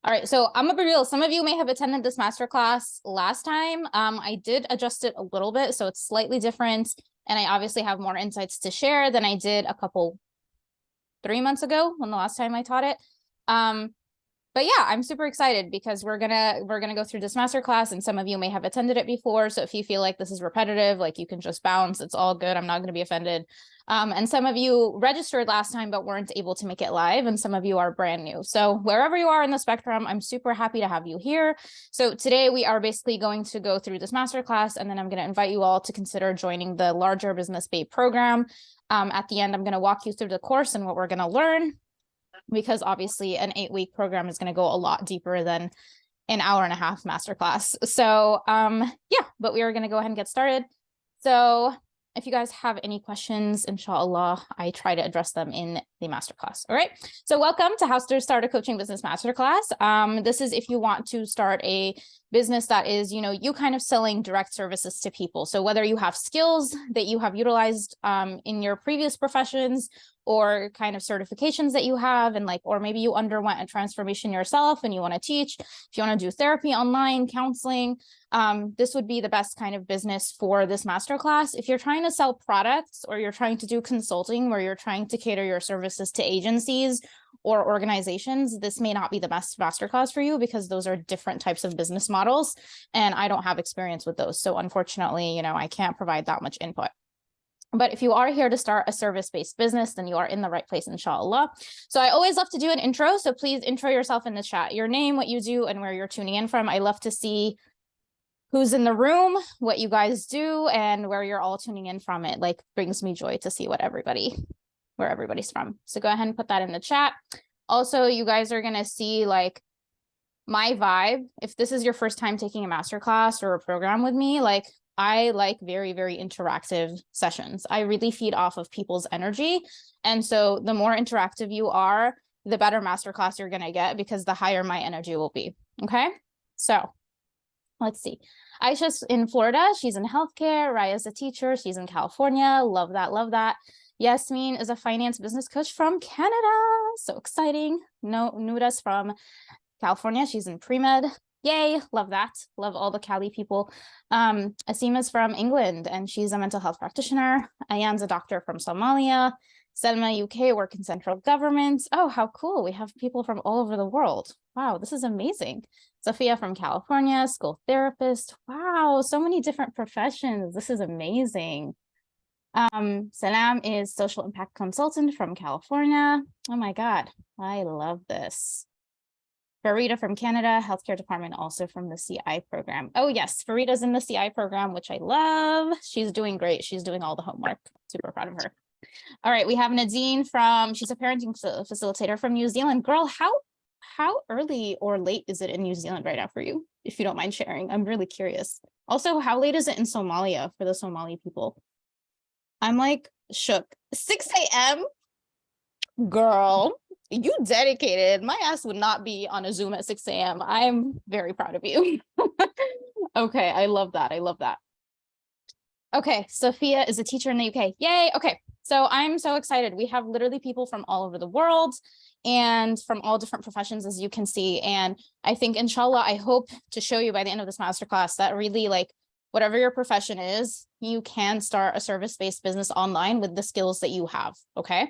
All right, so I'm gonna be real. Some of you may have attended this masterclass last time. I did adjust it a little bit, so it's slightly different. And I obviously have more insights to share than I did 3 months ago when the last time I taught it. But yeah, I'm super excited because we're gonna go through this masterclass, and some of you may have attended it before. So if you feel like this is repetitive, like you can just bounce, it's all good. I'm not gonna be offended. And some of you registered last time but weren't able to make it live, and some of you are brand new. So wherever you are in the spectrum, I'm super happy to have you here. So today we are basically going to go through this masterclass, and then I'm gonna invite you all to consider joining the larger Business Babe program. At the end, I'm gonna walk you through the course and what we're gonna learn, because obviously an 8-week program is going to go a lot deeper than an hour-and-a-half masterclass. So yeah, but we are going to go ahead and get started. So if you guys have any questions, inshallah, I try to address them in the masterclass. All right. So welcome to How to Start a Coaching Business Masterclass. This is if you want to start a business that is, you kind of selling direct services to people. So whether you have skills that you have utilized in your previous professions, or kind of certifications that you have, and or maybe you underwent a transformation yourself and you want to teach, if you want to do therapy online, counseling, this would be the best kind of business for this masterclass. If you're trying to sell products, or you're trying to do consulting where you're trying to cater your services to agencies or organizations, this may not be the best masterclass for you, because those are different types of business models, and I don't have experience with those. So unfortunately, I can't provide that much input. But if you are here to start a service-based business, then you are in the right place, inshallah. So I always love to do an intro. So please intro yourself in the chat, your name, what you do, and where you're tuning in from. I love to see who's in the room, what you guys do, and where you're all tuning in from. It brings me joy to see where everybody's from. So go ahead and put that in the chat. Also, you guys are going to see my vibe. If this is your first time taking a masterclass or a program with me, I like very, very interactive sessions. I really feed off of people's energy. And so the more interactive you are, the better masterclass you're going to get, because the higher my energy will be. Okay. So let's see. Aisha's in Florida. She's in healthcare. Raya's a teacher. She's in California. Love that. Love that. Yasmin is a finance business coach from Canada. So exciting. No, Nuda's from California. She's in pre-med. Yay, love that. Love all the Cali people. Asima's from England, and she's a mental health practitioner. Ayan's a doctor from Somalia. Selma, UK, work in central government. Oh, how cool. We have people from all over the world. Wow, this is amazing. Sophia from California, school therapist. Wow, so many different professions. This is amazing. Salam is social impact consultant from California. Oh my God, I love this. Farida from Canada, healthcare department, also from the CI program. Oh yes, Farida's in the CI program, which I love. She's doing great. She's doing all the homework. Super proud of her. All right, we have Nadine she's a parenting facilitator from New Zealand. Girl, how early or late is it in New Zealand right now for you, if you don't mind sharing? I'm really curious. Also, how late is it in Somalia for the Somali people? I'm shook. 6 a.m.? Girl, you dedicated. My ass would not be on a Zoom at 6 a.m. I'm very proud of you. Okay, I love that. I love that. Okay, Sophia is a teacher in the UK. Yay. Okay, so I'm so excited. We have literally people from all over the world and from all different professions, as you can see. And I think, inshallah, I hope to show you by the end of this masterclass that really, whatever your profession is, you can start a service-based business online with the skills that you have. Okay.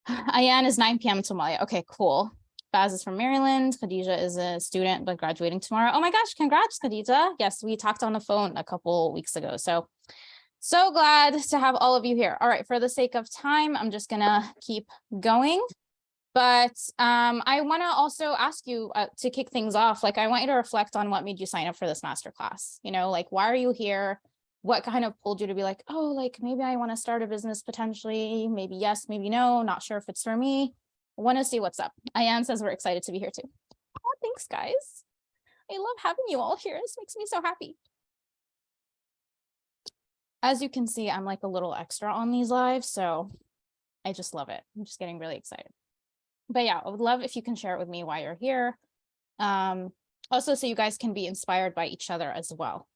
Ayan is 9 p.m. Somalia. Okay, cool. Baz is from Maryland. Khadija is a student, but graduating tomorrow. Oh my gosh, congrats, Khadija. Yes, we talked on the phone a couple weeks ago. So glad to have all of you here. All right, for the sake of time, I'm just gonna keep going. But I wanna also ask you to kick things off. I want you to reflect on what made you sign up for this masterclass. Why are you here? What kind of pulled you to be maybe I want to start a business potentially, maybe yes, maybe no, not sure if it's for me. I want to see what's up. Ayan says we're excited to be here too. Oh, thanks guys. I love having you all here. This makes me so happy. As you can see, I'm a little extra on these lives, so I just love it. I'm just getting really excited. But yeah, I would love if you can share it with me why you're here. Also, so you guys can be inspired by each other as well.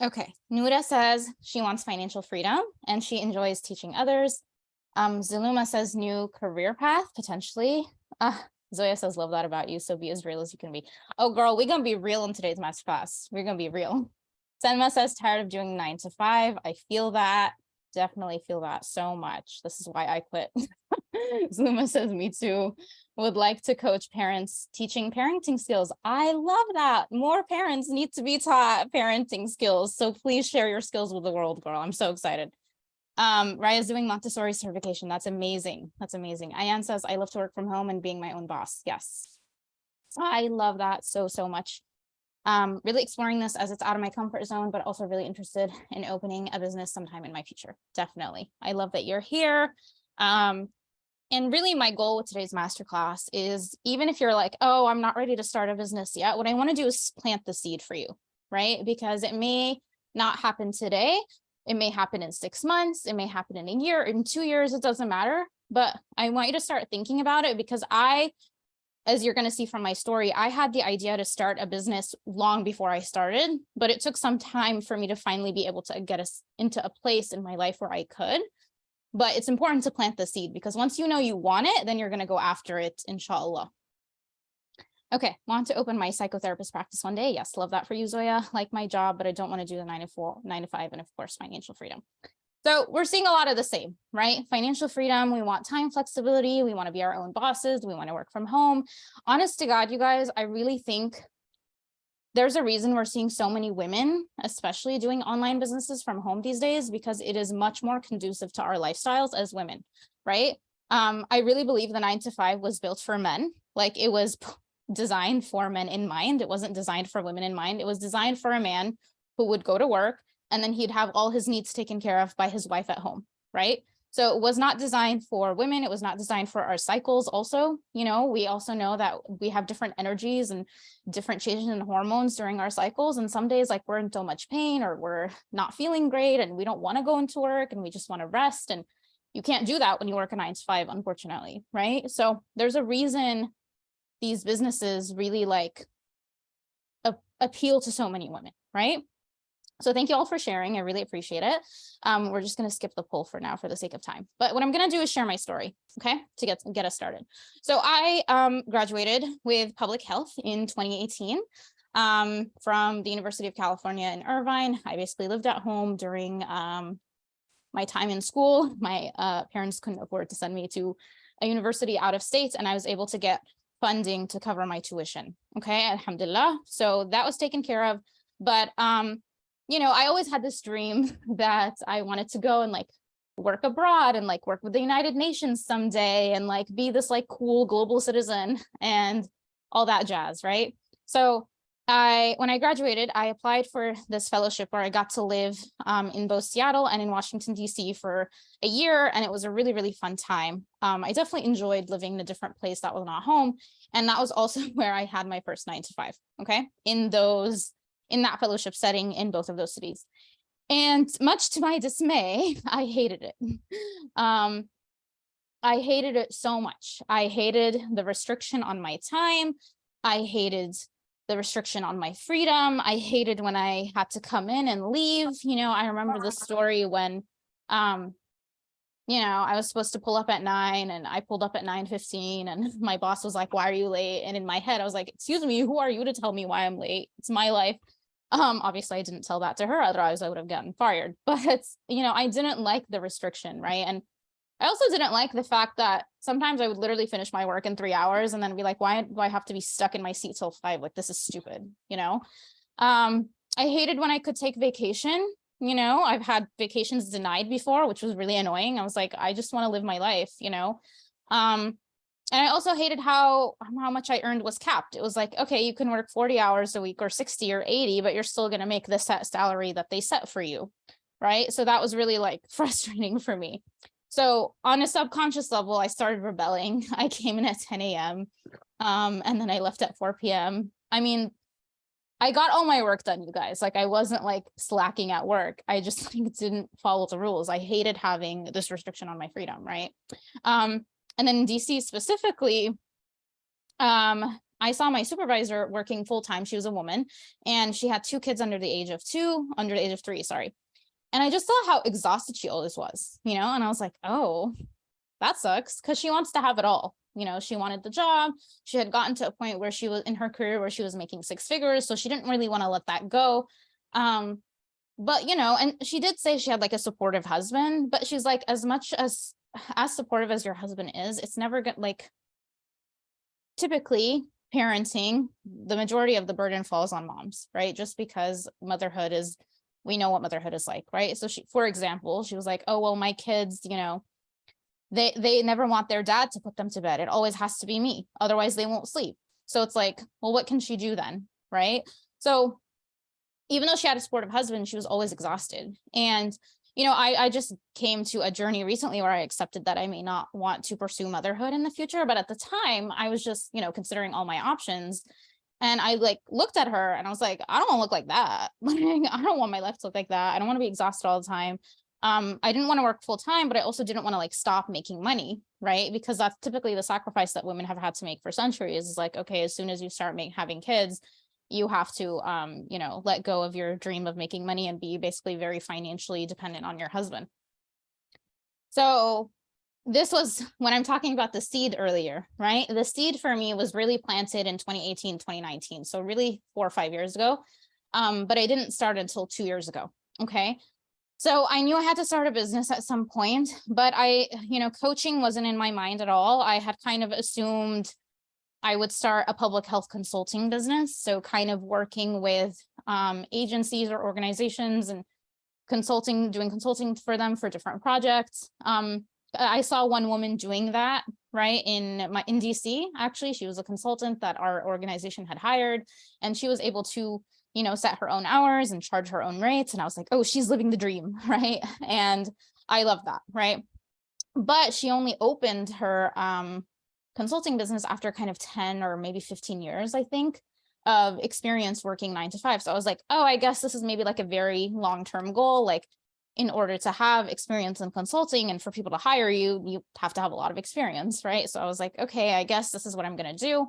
Okay, Nura says she wants financial freedom and she enjoys teaching others. Zuluma says new career path, potentially. Zoya says, love that about you, so be as real as you can be. Oh, girl, we're gonna be real in today's masterclass. We're gonna be real. Senma says, tired of doing 9 to 5. I feel that, definitely feel that so much. This is why I quit. Zuluma says, me too. Would like to coach parents teaching parenting skills. I love that. More parents need to be taught parenting skills. So please share your skills with the world, girl. I'm so excited. Raya's doing Montessori certification. That's amazing. That's amazing. Ayan says, I love to work from home and being my own boss. Yes. I love that so much. Really exploring this as it's out of my comfort zone, but also really interested in opening a business sometime in my future. Definitely. I love that you're here. And really my goal with today's masterclass is, even if you're like, oh, I'm not ready to start a business yet, what I want to do is plant the seed for you, right? Because it may not happen today. It may happen in 6 months. It may happen in a year, in 2 years, it doesn't matter. But I want you to start thinking about it, because as you're going to see from my story, I had the idea to start a business long before I started, but it took some time for me to finally be able to get us into a place in my life where I could. But it's important to plant the seed, because once you know you want it, then you're going to go after it, inshallah. Okay, want to open my psychotherapist practice one day. Yes, love that for you, Zoya. Like my job, but I don't want to do the 9 to 5, and of course, financial freedom. So we're seeing a lot of the same, right? Financial freedom, we want time flexibility, we want to be our own bosses, we want to work from home. Honest to God, you guys, I really think there's a reason we're seeing so many women, especially doing online businesses from home these days, because it is much more conducive to our lifestyles as women, right? I really believe the 9 to 5 was built for men. Like, it was designed for men in mind. It wasn't designed for women in mind. It was designed for a man who would go to work and then he'd have all his needs taken care of by his wife at home, right? So it was not designed for women. It was not designed for our cycles also. You know, we also know that we have different energies and different changes in hormones during our cycles. And some days, like, we're in so much pain or we're not feeling great and we don't want to go into work and we just want to rest. And you can't do that when you work a 9 to 5, unfortunately, right? So there's a reason these businesses really like appeal to so many women, right? So thank you all for sharing. I really appreciate it. We're just going to skip the poll for now for the sake of time. But what I'm going to do is share my story, okay, to get us started. So I graduated with public health in 2018 from the University of California in Irvine. I basically lived at home during my time in school. My parents couldn't afford to send me to a university out of state, and I was able to get funding to cover my tuition. Okay, alhamdulillah. So that was taken care of. But you know, I always had this dream that I wanted to go and like work abroad and like work with the United Nations someday and like be this like cool global citizen and all that jazz, right? So when I graduated, I applied for this fellowship where I got to live in both Seattle and in Washington, D.C. for a year. And it was a really, really fun time. I definitely enjoyed living in a different place that was not home. And that was also where I had my first 9 to 5, okay? In that fellowship setting in both of those cities. And much to my dismay, I hated it. I hated it so much. I hated the restriction on my time. I hated the restriction on my freedom. I hated when I had to come in and leave. You know, I remember the story when, you know, I was supposed to pull up at 9 and I pulled up at 9:15 and my boss was like, why are you late? And in my head, I was like, excuse me, who are you to tell me why I'm late? It's my life. Obviously I didn't tell that to her, otherwise I would have gotten fired. But, you know, I didn't like the restriction, right? And I also didn't like the fact that sometimes I would literally finish my work in 3 hours and then be like, why do I have to be stuck in my seat till 5? Like, this is stupid, you know? I hated when I could take vacation. You know, I've had vacations denied before, which was really annoying. I was like, I just want to live my life, you know? And I also hated how much I earned was capped. It was like, okay, you can work 40 hours a week or 60 or 80, but you're still going to make the set salary that they set for you, right? So that was really like frustrating for me. So on a subconscious level, I started rebelling. I came in at 10 a.m. And then I left at 4 p.m. I mean, I got all my work done, you guys. Like, I wasn't like slacking at work. I just like didn't follow the rules. I hated having this restriction on my freedom, right? And then in DC specifically, I I saw my supervisor working full time. She was a woman and she had 2 kids under the age of 3, sorry. And I just saw how exhausted she always was, and I was like, oh, that sucks, because she wants to have it all. She wanted the job. She had gotten to a point where she was in her career where she was making 6 figures. So she didn't really want to let that go. But, and she did say she had like a supportive husband, but she's like, as much as supportive as your husband is, it's never good. Like, typically parenting, the majority of the burden falls on moms, right? Just because we know what motherhood is like, right? So she, for example, she was like, oh, well, my kids, they never want their dad to put them to bed. It always has to be me. Otherwise they won't sleep. So it's like, well, what can she do then? Right. So even though she had a supportive husband, she was always exhausted. And, I just came to a journey recently where I accepted that I may not want to pursue motherhood in the future. But at the time I was just, considering all my options. And I like looked at her and I was like, I don't want to look like that. I don't want my life to look like that. I don't want to be exhausted all the time. I didn't want to work full time, but I also didn't want to like stop making money, right? Because that's typically the sacrifice that women have had to make for centuries. Is like, okay, as soon as you start having kids, you have to, let go of your dream of making money and be basically very financially dependent on your husband. So this was when I'm talking about the seed earlier, right? The seed for me was really planted in 2018, 2019. So really 4 or 5 years ago. But I didn't start until 2 years ago. Okay. So I knew I had to start a business at some point, but coaching wasn't in my mind at all. I had kind of assumed I would start a public health consulting business. So kind of working with agencies or organizations and doing consulting for them for different projects. I saw one woman doing that, right, in DC. Actually, she was a consultant that our organization had hired, and she was able to set her own hours and charge her own rates. And I was like, oh, she's living the dream, right? And I love that, right? But she only opened her consulting business after kind of 10 or maybe 15 years, I think, of experience working 9 to 5. So I was like, oh, I guess this is maybe like a very long-term goal. Like, in order to have experience in consulting and for people to hire you, you have to have a lot of experience, right? So I was like, okay, I guess this is what I'm going to do.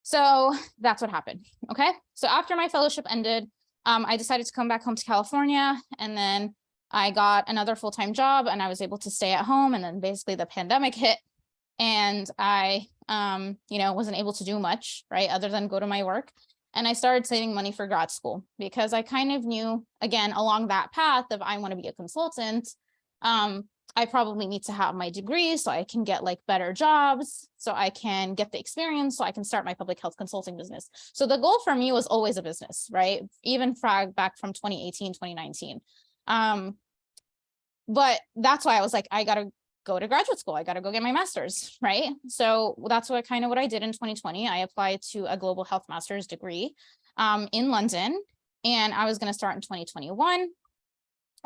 So that's what happened. Okay. So after my fellowship ended, I decided to come back home to California, and then I got another full-time job and I was able to stay at home. And then basically the pandemic hit and I, wasn't able to do much, right, other than go to my work. And I started saving money for grad school because I kind of knew, again, along that path of I want to be a consultant. I probably need to have my degree so I can get like better jobs, so I can get the experience, so I can start my public health consulting business. So the goal for me was always a back from 2018, 2019. But that's why I was like, I got to go to graduate school. I got to go get my master's, right? So that's what I did in 2020. I applied to a global health master's degree in London, and I was going to start in 2021.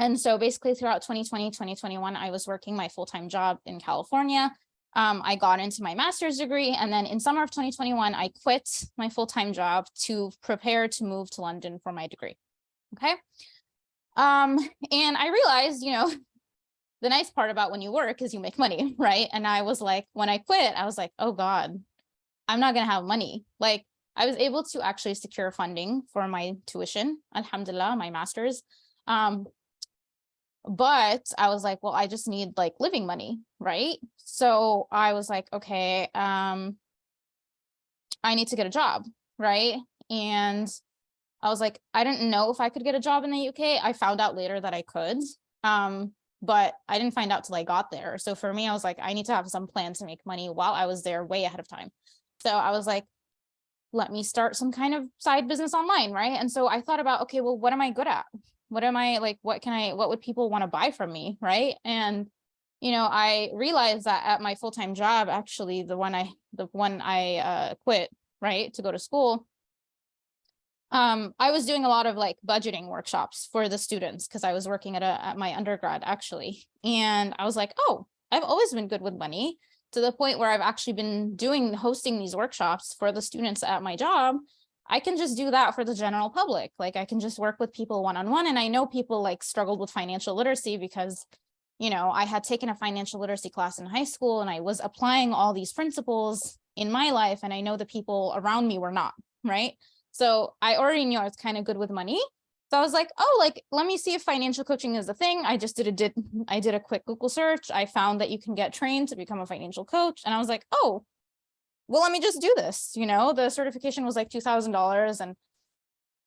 And so basically throughout 2020, 2021, I was working my full-time job in California. I got into my master's degree. And then in summer of 2021, I quit my full-time job to prepare to move to London for my degree. Okay. And I realized, the nice part about when you work is you make money, right? And I was like, when I quit, I was like, oh God, I'm not going to have money. Like, I was able to actually secure funding for my tuition, alhamdulillah, my master's. But I was like, well, I just need like living money, right? So I was like, okay, I need to get a job, right? And I was like, I didn't know if I could get a job in the UK. I found out later that I could, but I didn't find out till I got there. So for me, I was like, I need to have some plan to make money while I was there way ahead of time. So I was like, let me start some kind of side business online, right? And so I thought about, okay, well, what am I good at? What am I like, what would people want to buy from me, right? And, I realized that at my full-time job, actually, the one I quit, right, to go to school, I was doing a lot of like budgeting workshops for the students because I was working at my undergrad, actually. And I was like, oh, I've always been good with money, to the point where I've actually been hosting these workshops for the students at my job. I can just do that for the general public. Like, I can just work with people one-on-one. And I know people like struggled with financial literacy because, I had taken a financial literacy class in high school and I was applying all these principles in my life, and I know the people around me were not, right? So I already knew I was kind of good with money. So I was like, oh, like, let me see if financial coaching is a thing. I just I did a quick Google search. I found that you can get trained to become a financial coach. And I was like, oh, well, let me just do this. You know, the certification was like $2,000. And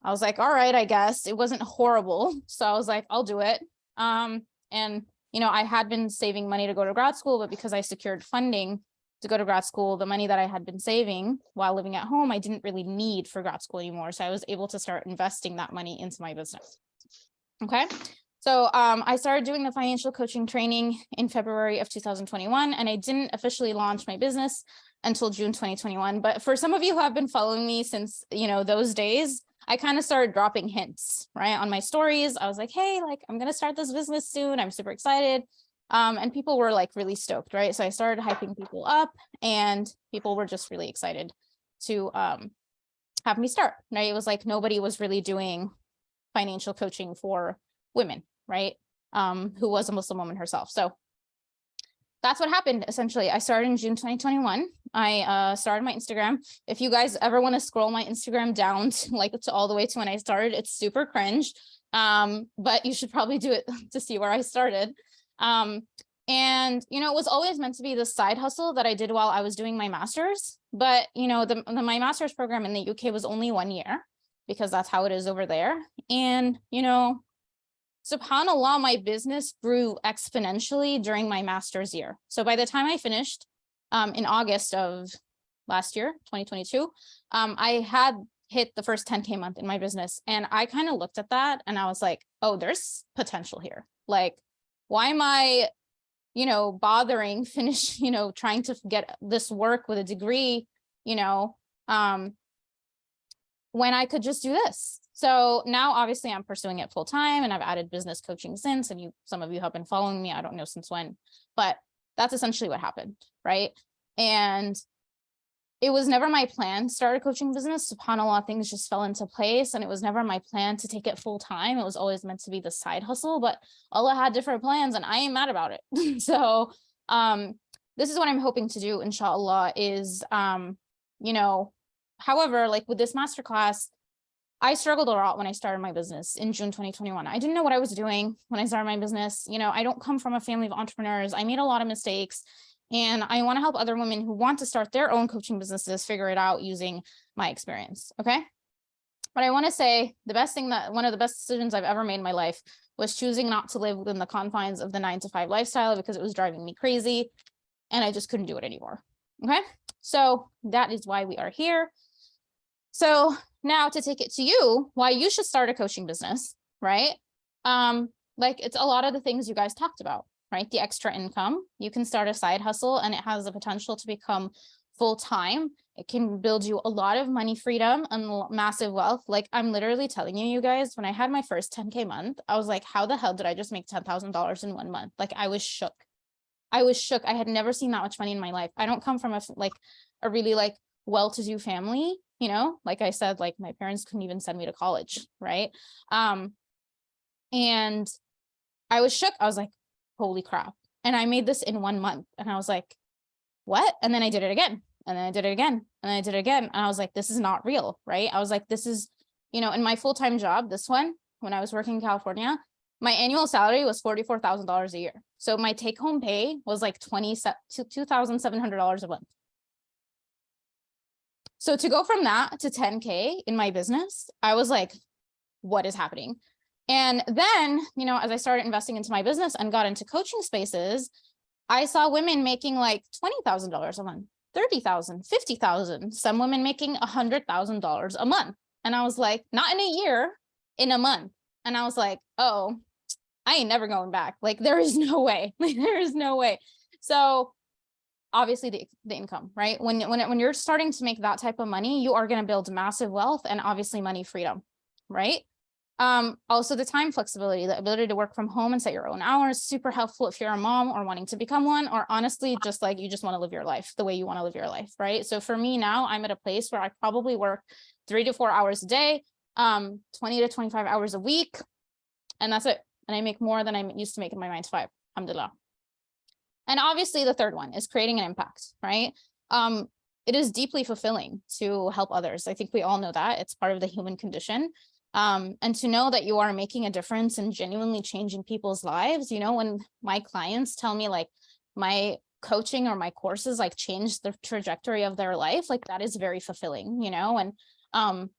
I was like, all right, I guess it wasn't horrible. So I was like, I'll do it. And, you know, I had been saving money to go to grad school, but because I secured funding to go to grad school, the money that I had been saving while living at home, I didn't really need for grad school anymore. So I was able to start investing that money into my business. Okay. So I started doing the financial coaching training in February of 2021, and I didn't officially launch my business until June 2021. But for some of you who have been following me since, you know, those days, I kind of started dropping hints, right, on my stories. I was like, hey, like, I'm going to start this business soon. I'm super excited. And people were like really stoked, right? So I started hyping people up, and people were just really excited to have me start, right? It was like nobody was really doing financial coaching for women, right? Who was a Muslim woman herself. So that's what happened. Essentially, I started in June 2021. I started my Instagram. If you guys ever want to scroll my Instagram down to, like, to all the way to when I started, it's super cringe. But you should probably do it to see where I started. And, you know, it was always meant to be the side hustle that I did while I was doing my master's. But, you know, my master's program in the UK was only 1 year, because that's how it is over there. And, you know, subhanAllah, my business grew exponentially during my master's year. So by the time I finished in August of last year, 2022, I had hit the first 10K month in my business. And I kind of looked at that and I was like, oh, there's potential here. Like, why am I, you know, bothering you know, trying to get this work with a degree, you know, when I could just do this? So now obviously I'm pursuing it full time, and I've added business coaching since, and some of you have been following me. I don't know since when, but that's essentially what happened, right? And it was never my plan to start a coaching business. SubhanAllah, things just fell into place, and it was never my plan to take it full time. It was always meant to be the side hustle, but Allah had different plans, and I ain't mad about it. So this is what I'm hoping to do, inshallah, is, you know, however, like with this masterclass, I struggled a lot when I started my business in June 2021. I didn't know what I was doing when I started my business. You know, I don't come from a family of entrepreneurs. I made a lot of mistakes, and I want to help other women who want to start their own coaching businesses figure it out using my experience. Okay. But I want to say one of the best decisions I've ever made in my life was choosing not to live within the confines of the 9-to-5 lifestyle, because it was driving me crazy and I just couldn't do it anymore. Okay. So that is why we are here. So now to take it to you, why you should start a coaching business, right? Like, it's a lot of the things you guys talked about, right? The extra income, you can start a side hustle and it has the potential to become full-time. It can build you a lot of money freedom and massive wealth. Like, I'm literally telling you guys, when I had my first 10K month, I was like, how the hell did I just make $10,000 in 1 month? Like, I was shook. I was shook. I had never seen that much money in my life. I don't come from a really like well-to-do family. You know, like I said, like my parents couldn't even send me to college, right? And I was shook. I was like, holy crap. And I made this in 1 month. And I was like, what? And then I did it again. And then I did it again. And then I did it again. And I was like, this is not real, right? I was like, this is, you know, in my full-time job, this one, when I was working in California, my annual salary was $44,000 a year. So my take-home pay was like $2,700 a month. So to go from that to 10K in my business, I was like, what is happening? And then, you know, as I started investing into my business and got into coaching spaces, I saw women making like $20,000 a month, $30,000, $50,000, some women making $100,000 a month. And I was like, not in a year, in a month. And I was like, oh, I ain't never going back. Like, there is no way. Like, there is no way. So obviously the income, right? When you're starting to make that type of money, you are going to build massive wealth and obviously money freedom, right? Also the time flexibility, the ability to work from home and set your own hours, super helpful if you're a mom or wanting to become one, or honestly, just like you just want to live your life the way you want to live your life, right? So for me now, I'm at a place where I probably work 3 to 4 hours a day, 20 to 25 hours a week, and that's it. And I make more than I used to make in my 9-to-5, alhamdulillah. And obviously the third one is creating an impact, right? it is deeply fulfilling to help others. I think we all know that it's part of the human condition. And to know that you are making a difference and genuinely changing people's lives, you know, when my clients tell me like my coaching or my courses like changed the trajectory of their life, like that is very fulfilling, you know, and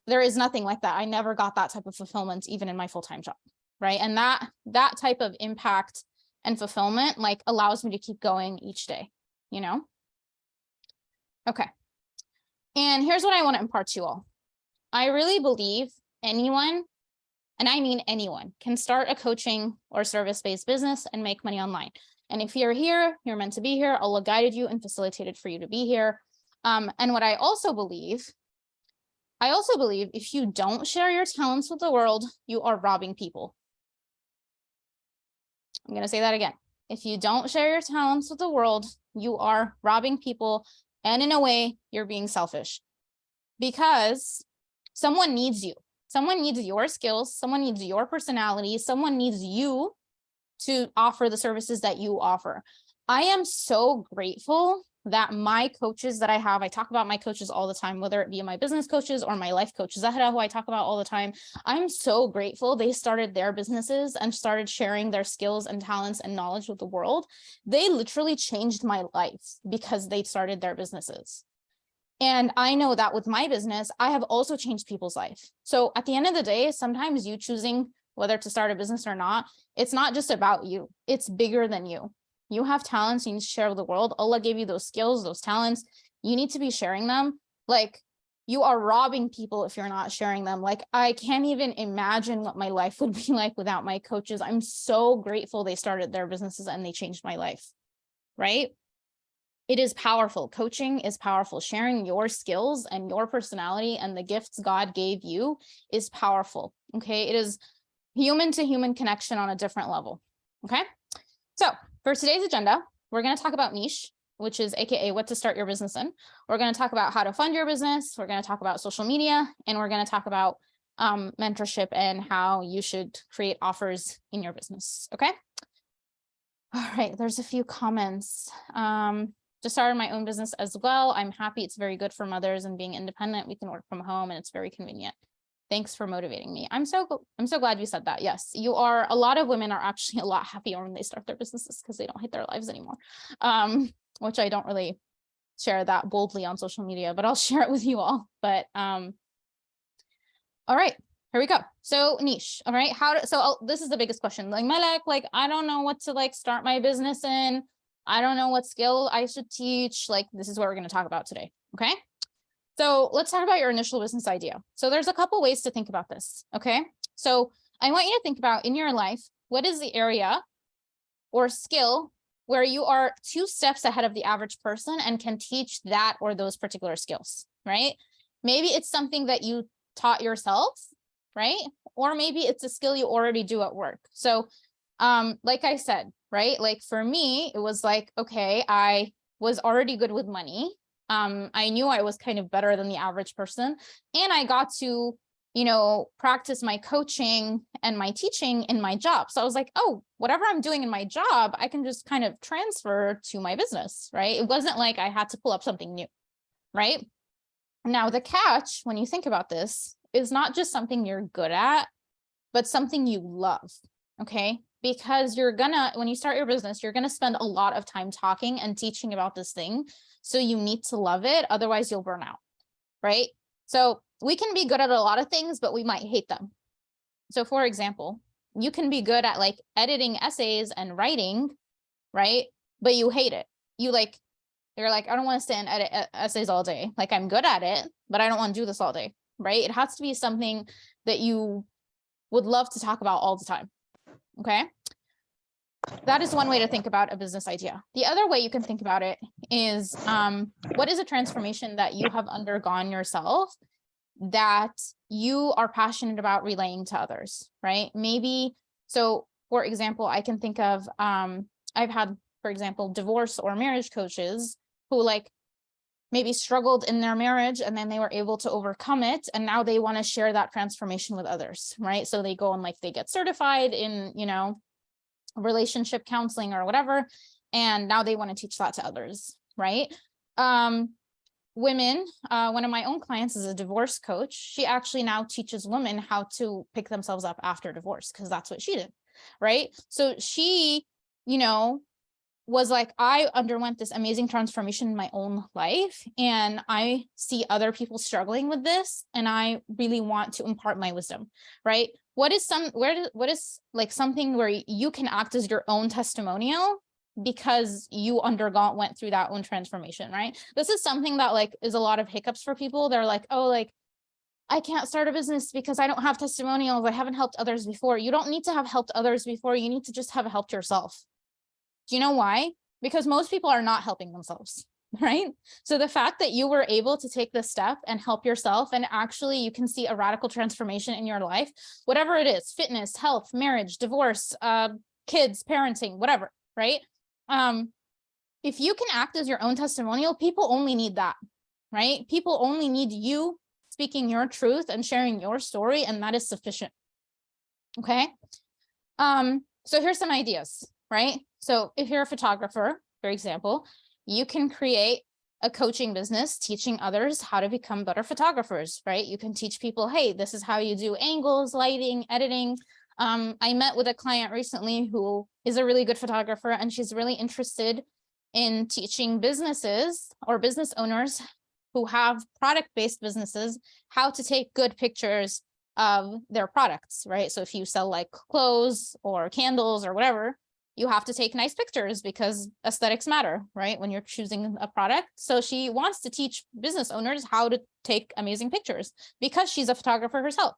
there is nothing like that. I never got that type of fulfillment even in my full-time job, right? And that type of impact and fulfillment like allows me to keep going each day, you know? Okay. And here's what I want to impart to you all. I really believe anyone, and I mean anyone, can start a coaching or service-based business and make money online. And if you're here, you're meant to be here. Allah guided you and facilitated for you to be here. And what I also believe if you don't share your talents with the world, you are robbing people. I'm going to say that again. If you don't share your talents with the world, you are robbing people. And in a way, you're being selfish because someone needs you. Someone needs your skills. Someone needs your personality. Someone needs you to offer the services that you offer. I am so grateful that my coaches that I have, I talk about my coaches all the time, whether it be my business coaches or my life coaches, Zahra, who I talk about all the time. I'm so grateful they started their businesses and started sharing their skills and talents and knowledge with the world. They literally changed my life because they started their businesses. And I know that with my business, I have also changed people's life. So at the end of the day, sometimes you choosing whether to start a business or not, it's not just about you. It's bigger than you. You have talents you need to share with the world. Allah gave you those skills, those talents. You need to be sharing them. Like, you are robbing people if you're not sharing them. Like, I can't even imagine what my life would be like without my coaches. I'm so grateful they started their businesses and they changed my life, right? It is powerful. Coaching is powerful. Sharing your skills and your personality and the gifts God gave you is powerful, okay? It is human to human connection on a different level, okay? So for today's agenda, we're going to talk about niche, which is AKA what to start your business in. We're going to talk about how to fund your business. We're going to talk about social media, and we're going to talk about mentorship and how you should create offers in your business, okay? All right, there's a few comments. Just started my own business as well. I'm happy. It's very good for mothers and being independent. We can work from home and it's very convenient. Thanks for motivating me. I'm so glad you said that. Yes, you are. A lot of women are actually a lot happier when they start their businesses because they don't hate their lives anymore, which I don't really share that boldly on social media, but I'll share it with you all. But all right, here we go. So niche. All right. This is the biggest question. Like, Malak, like, I don't know what to like start my business in. I don't know what skill I should teach. Like, this is what we're going to talk about today. Okay. So let's talk about your initial business idea. So there's a couple ways to think about this. Okay. So I want you to think about in your life, what is the area or skill where you are 2 steps ahead of the average person and can teach that or those particular skills, right? Maybe it's something that you taught yourself, right? Or maybe it's a skill you already do at work. So like I said, right? Like for me, it was like, okay, I was already good with money. I knew I was kind of better than the average person, and I got to, you know, practice my coaching and my teaching in my job. So I was like, oh, whatever I'm doing in my job, I can just kind of transfer to my business, right? It wasn't like I had to pull up something new, right? Now, the catch, when you think about this, is not just something you're good at, but something you love, okay? Because when you start your business, you're gonna spend a lot of time talking and teaching about this thing. So you need to love it, otherwise you'll burn out, right? So we can be good at a lot of things, but we might hate them. So for example, you can be good at like editing essays and writing, right? But you hate it. You're like, I don't want to stand edit essays all day. Like, I'm good at it, but I don't want to do this all day, right? It has to be something that you would love to talk about all the time, okay? That is one way to think about a business idea. The other way you can think about it is, what is a transformation that you have undergone yourself that you are passionate about relaying to others, right? Maybe, so for example, I can think of, I've had, for example, divorce or marriage coaches who like maybe struggled in their marriage and then they were able to overcome it. And now they want to share that transformation with others, right? So they go and like, they get certified in, you know, relationship counseling or whatever. And now they want to teach that to others, right? Women, one of my own clients is a divorce coach. She actually now teaches women how to pick themselves up after divorce, because that's what she did, right? So she, was like, I underwent this amazing transformation in my own life, and I see other people struggling with this, and I really want to impart my wisdom, right? What is like something where you can act as your own testimonial because you went through that own transformation, right? This is something that like is a lot of hiccups for people. They're like, oh, like, I can't start a business because I don't have testimonials. I haven't helped others before. You don't need to have helped others before. You need to just have helped yourself. Do you know why? Because most people are not helping themselves, right? So the fact that you were able to take this step and help yourself, and actually you can see a radical transformation in your life, whatever it is, fitness, health, marriage, divorce, kids, parenting, whatever, right? If you can act as your own testimonial, people only need that, right? People only need you speaking your truth and sharing your story, and that is sufficient. Okay. So here's some ideas, right? So if you're a photographer, for example, you can create a coaching business teaching others how to become better photographers, right? You can teach people, hey, this is how you do angles, lighting, editing. I met with a client recently who is a really good photographer, and she's really interested in teaching businesses or business owners who have product-based businesses how to take good pictures of their products, right? So if you sell like clothes or candles or whatever, you have to take nice pictures because aesthetics matter, right? When you're choosing a product. So she wants to teach business owners how to take amazing pictures because she's a photographer herself,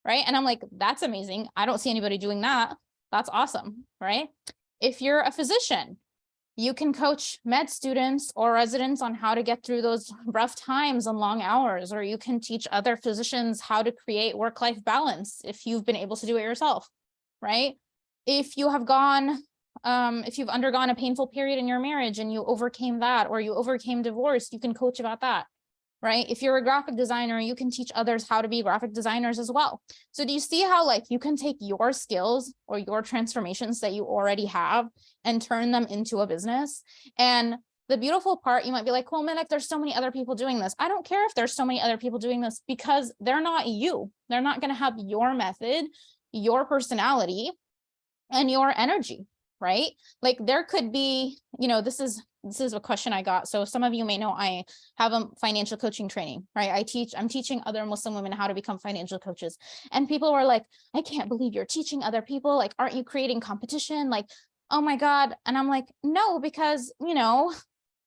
right? And I'm like, that's amazing. I don't see anybody doing that. That's awesome, right? If you're a physician, you can coach med students or residents on how to get through those rough times and long hours, or you can teach other physicians how to create work-life balance if you've been able to do it yourself, right? If you have if you've undergone a painful period in your marriage and you overcame that, or you overcame divorce, you can coach about that, right? If you're a graphic designer, you can teach others how to be graphic designers as well. So do you see how like you can take your skills or your transformations that you already have and turn them into a business? And the beautiful part, you might be like, well, Milik, there's so many other people doing this. I don't care if there's so many other people doing this, because they're not you. They're not going to have your method, your personality, and your energy, right? Like there could be, this is a question I got. So some of you may know I have a financial coaching training, right? I'm teaching other Muslim women how to become financial coaches. And people were like, I can't believe you're teaching other people. Like, aren't you creating competition? Like, oh my God. And I'm like, no, because,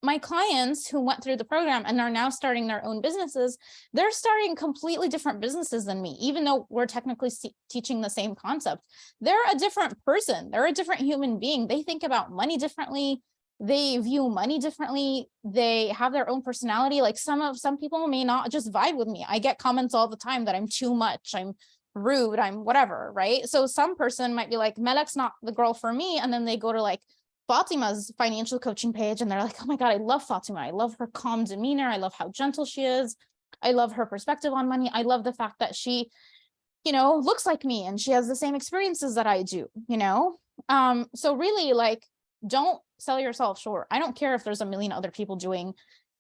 my clients who went through the program and are now starting their own businesses, they're starting completely different businesses than me, even though we're technically teaching the same concept. They're a different person. They're a different human being. They think about money differently. They view money differently. They have their own personality. Like some people may not just vibe with me. I get comments all the time that I'm too much, I'm rude, I'm whatever, right? So some person might be like, Melek's not the girl for me. And then they go to like Fatima's financial coaching page and they're like, oh my God, I love Fatima. I love her calm demeanor. I love how gentle she is. I love her perspective on money. I love the fact that she, looks like me and she has the same experiences that I do, So really, like, don't sell yourself short. I don't care if there's a million other people doing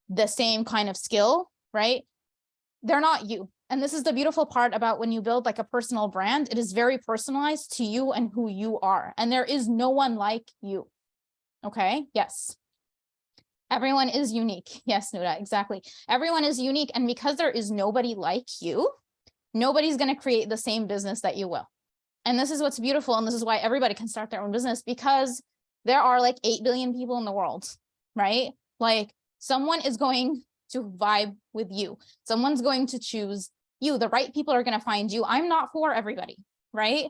the same kind of skill, right? They're not you. And this is the beautiful part about when you build like a personal brand, it is very personalized to you and who you are. And there is no one like you. Okay. Yes. Everyone is unique. Yes, Nuda, exactly. Everyone is unique. And because there is nobody like you, nobody's going to create the same business that you will. And this is what's beautiful. And this is why everybody can start their own business, because there are like 8 billion people in the world, right? Like someone is going to vibe with you. Someone's going to choose you. The right people are going to find you. I'm not for everybody, right?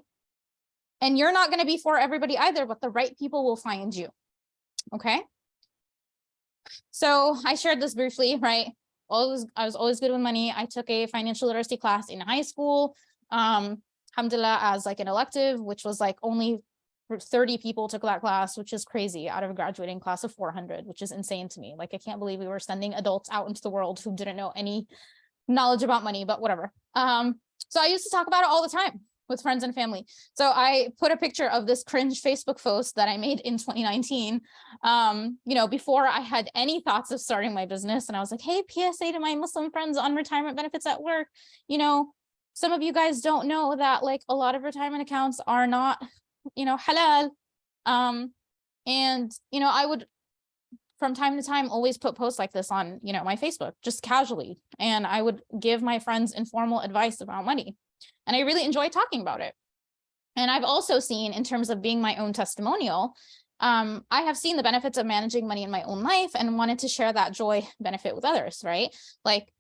And you're not going to be for everybody either, but the right people will find you. Okay. So I shared this briefly, right? I was always good with money. I took a financial literacy class in high school, alhamdulillah, as like an elective, which was like only 30 people took that class, which is crazy, out of a graduating class of 400, which is insane to me. Like, I can't believe we were sending adults out into the world who didn't know any knowledge about money, but whatever. So I used to talk about it all the time. with friends and family. So I put a picture of this cringe Facebook post that I made in 2019, before I had any thoughts of starting my business. And I was like, hey, PSA to my Muslim friends on retirement benefits at work. Some of you guys don't know that like a lot of retirement accounts are not, halal. I would from time to time always put posts like this on, my Facebook, just casually. And I would give my friends informal advice about money. And I really enjoy talking about it. And I've also seen, in terms of being my own testimonial, I have seen the benefits of managing money in my own life and wanted to share that joy benefit with others, right? Like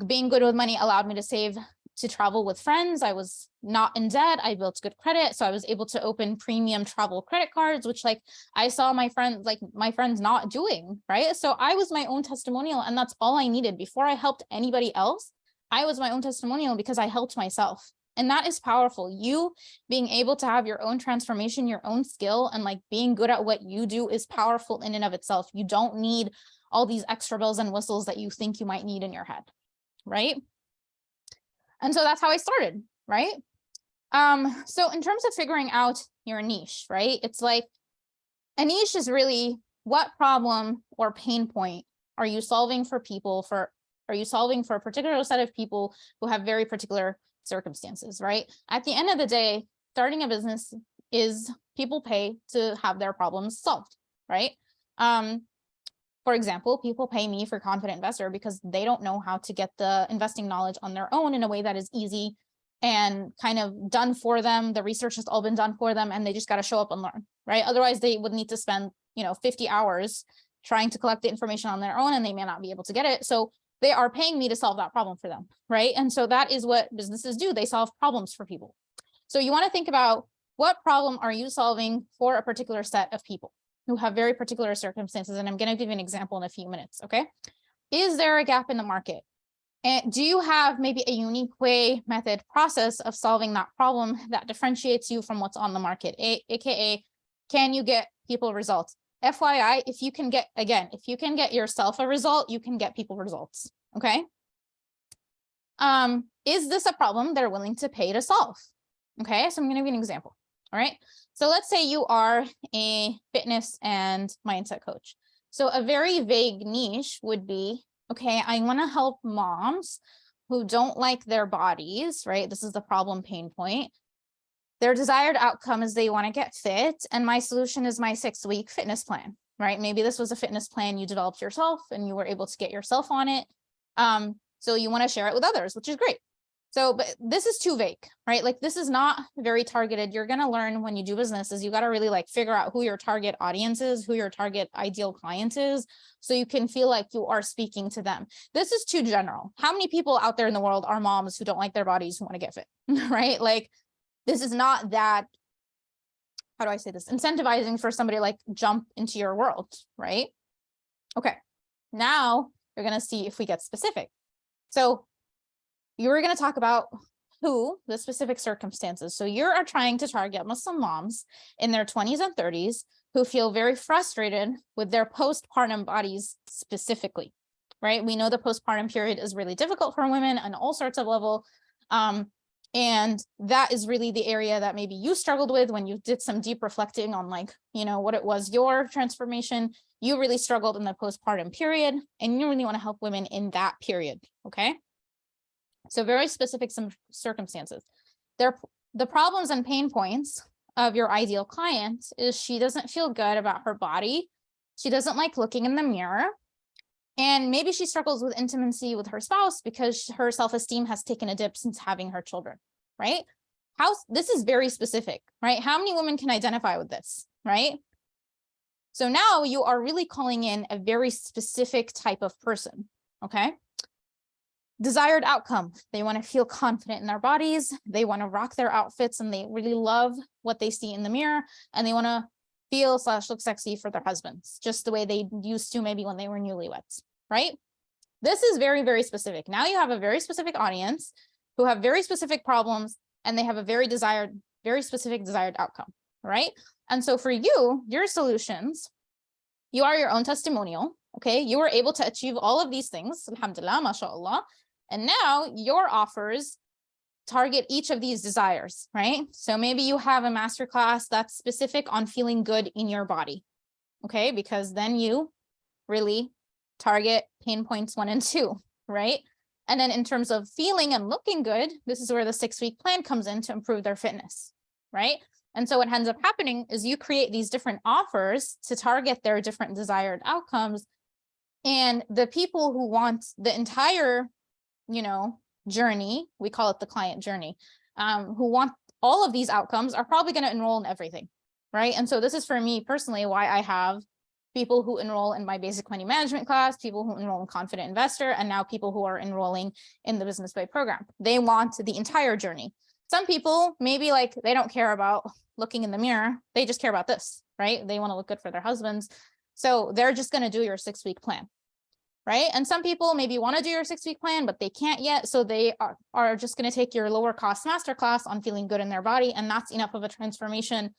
being good with money allowed me to save to travel with friends. I was not in debt. I built good credit. So I was able to open premium travel credit cards, which like I saw my friends not doing, right? So I was my own testimonial, and that's all I needed. Before I helped anybody else, I was my own testimonial because I helped myself. And that is powerful. You being able to have your own transformation, your own skill, and like being good at what you do is powerful in and of itself. You don't need all these extra bells and whistles that you think you might need in your head, right? And so that's how I started, right? So in terms of figuring out your niche, right? It's like a niche is really what problem or pain point are you solving for people are you solving for a particular set of people who have very particular circumstances, right? At the end of the day, starting a business is people pay to have their problems solved, right? For example, people pay me for Confident Investor because they don't know how to get the investing knowledge on their own in a way that is easy and kind of done for them. The research has all been done for them, and they just got to show up and learn, right? Otherwise, they would need to spend, 50 hours trying to collect the information on their own, and they may not be able to get it. So they are paying me to solve that problem for them, right? And so that is what businesses do. They solve problems for people. So you want to think about, what problem are you solving for a particular set of people who have very particular circumstances? And I'm going to give you an example in a few minutes, okay? Is there a gap in the market? And do you have maybe a unique way, method, process of solving that problem that differentiates you from what's on the market? AKA, can you get people results? FYI, if you can get yourself a result, you can get people results, okay? Is this a problem they're willing to pay to solve? Okay, so I'm going to give you an example, all right? So let's say you are a fitness and mindset coach. So a very vague niche would be, okay, I want to help moms who don't like their bodies, right? This is the problem pain point. Their desired outcome is they want to get fit, and my solution is my 6-week fitness plan, right? Maybe this was a fitness plan you developed yourself and you were able to get yourself on it. So you want to share it with others, which is great. So, but this is too vague, right? Like this is not very targeted. You're going to learn when you do business is you got to really like figure out who your target audience is, who your target ideal client is, so you can feel like you are speaking to them. This is too general. How many people out there in the world are moms who don't like their bodies, who want to get fit, right? Like this is not that, how do I say this? Incentivizing for somebody to like jump into your world, right? Okay. Now you're going to see if we get specific. So you're going to talk about who the specific circumstances. So you are trying to target Muslim moms in their 20s and 30s who feel very frustrated with their postpartum bodies specifically, right? We know the postpartum period is really difficult for women on all sorts of level. And that is really the area that maybe you struggled with when you did some deep reflecting on like, what it was, your transformation. You really struggled in the postpartum period, and you really want to help women in that period, okay? So very specific some circumstances. The problems and pain points of your ideal client is she doesn't feel good about her body. She doesn't like looking in the mirror. And maybe she struggles with intimacy with her spouse because her self-esteem has taken a dip since having her children, right? This is very specific, right? How many women can identify with this, right? So now you are really calling in a very specific type of person, okay? Desired outcome. They want to feel confident in their bodies. They want to rock their outfits, and they really love what they see in the mirror, and they want to feel / look sexy for their husbands, just the way they used to maybe when they were newlyweds, right? This is very, very specific. Now you have a very specific audience who have very specific problems, and they have a very specific desired outcome, right? And so for you, your solutions, you are your own testimonial, okay? You were able to achieve all of these things, alhamdulillah, mashallah. And now your offers target each of these desires, right? So maybe you have a masterclass that's specific on feeling good in your body, okay? Because then you really target pain points 1 and 2, right? And then in terms of feeling and looking good, this is where the 6-week plan comes in to improve their fitness, right? And so what ends up happening is you create these different offers to target their different desired outcomes. And the people who want the entire, journey, we call it the client journey, who want all of these outcomes are probably going to enroll in everything, right? And so this is for me personally why I have people who enroll in my basic money management class, people who enroll in Confident Investor, and now people who are enrolling in the Business Bay program. They want the entire journey. Some people maybe like they don't care about looking in the mirror. They just care about this, right? They want to look good for their husbands. So they're just going to do your 6-week plan, right? And some people maybe want to do your 6-week plan, but they can't yet. So they are just going to take your lower cost masterclass on feeling good in their body. And that's enough of a transformation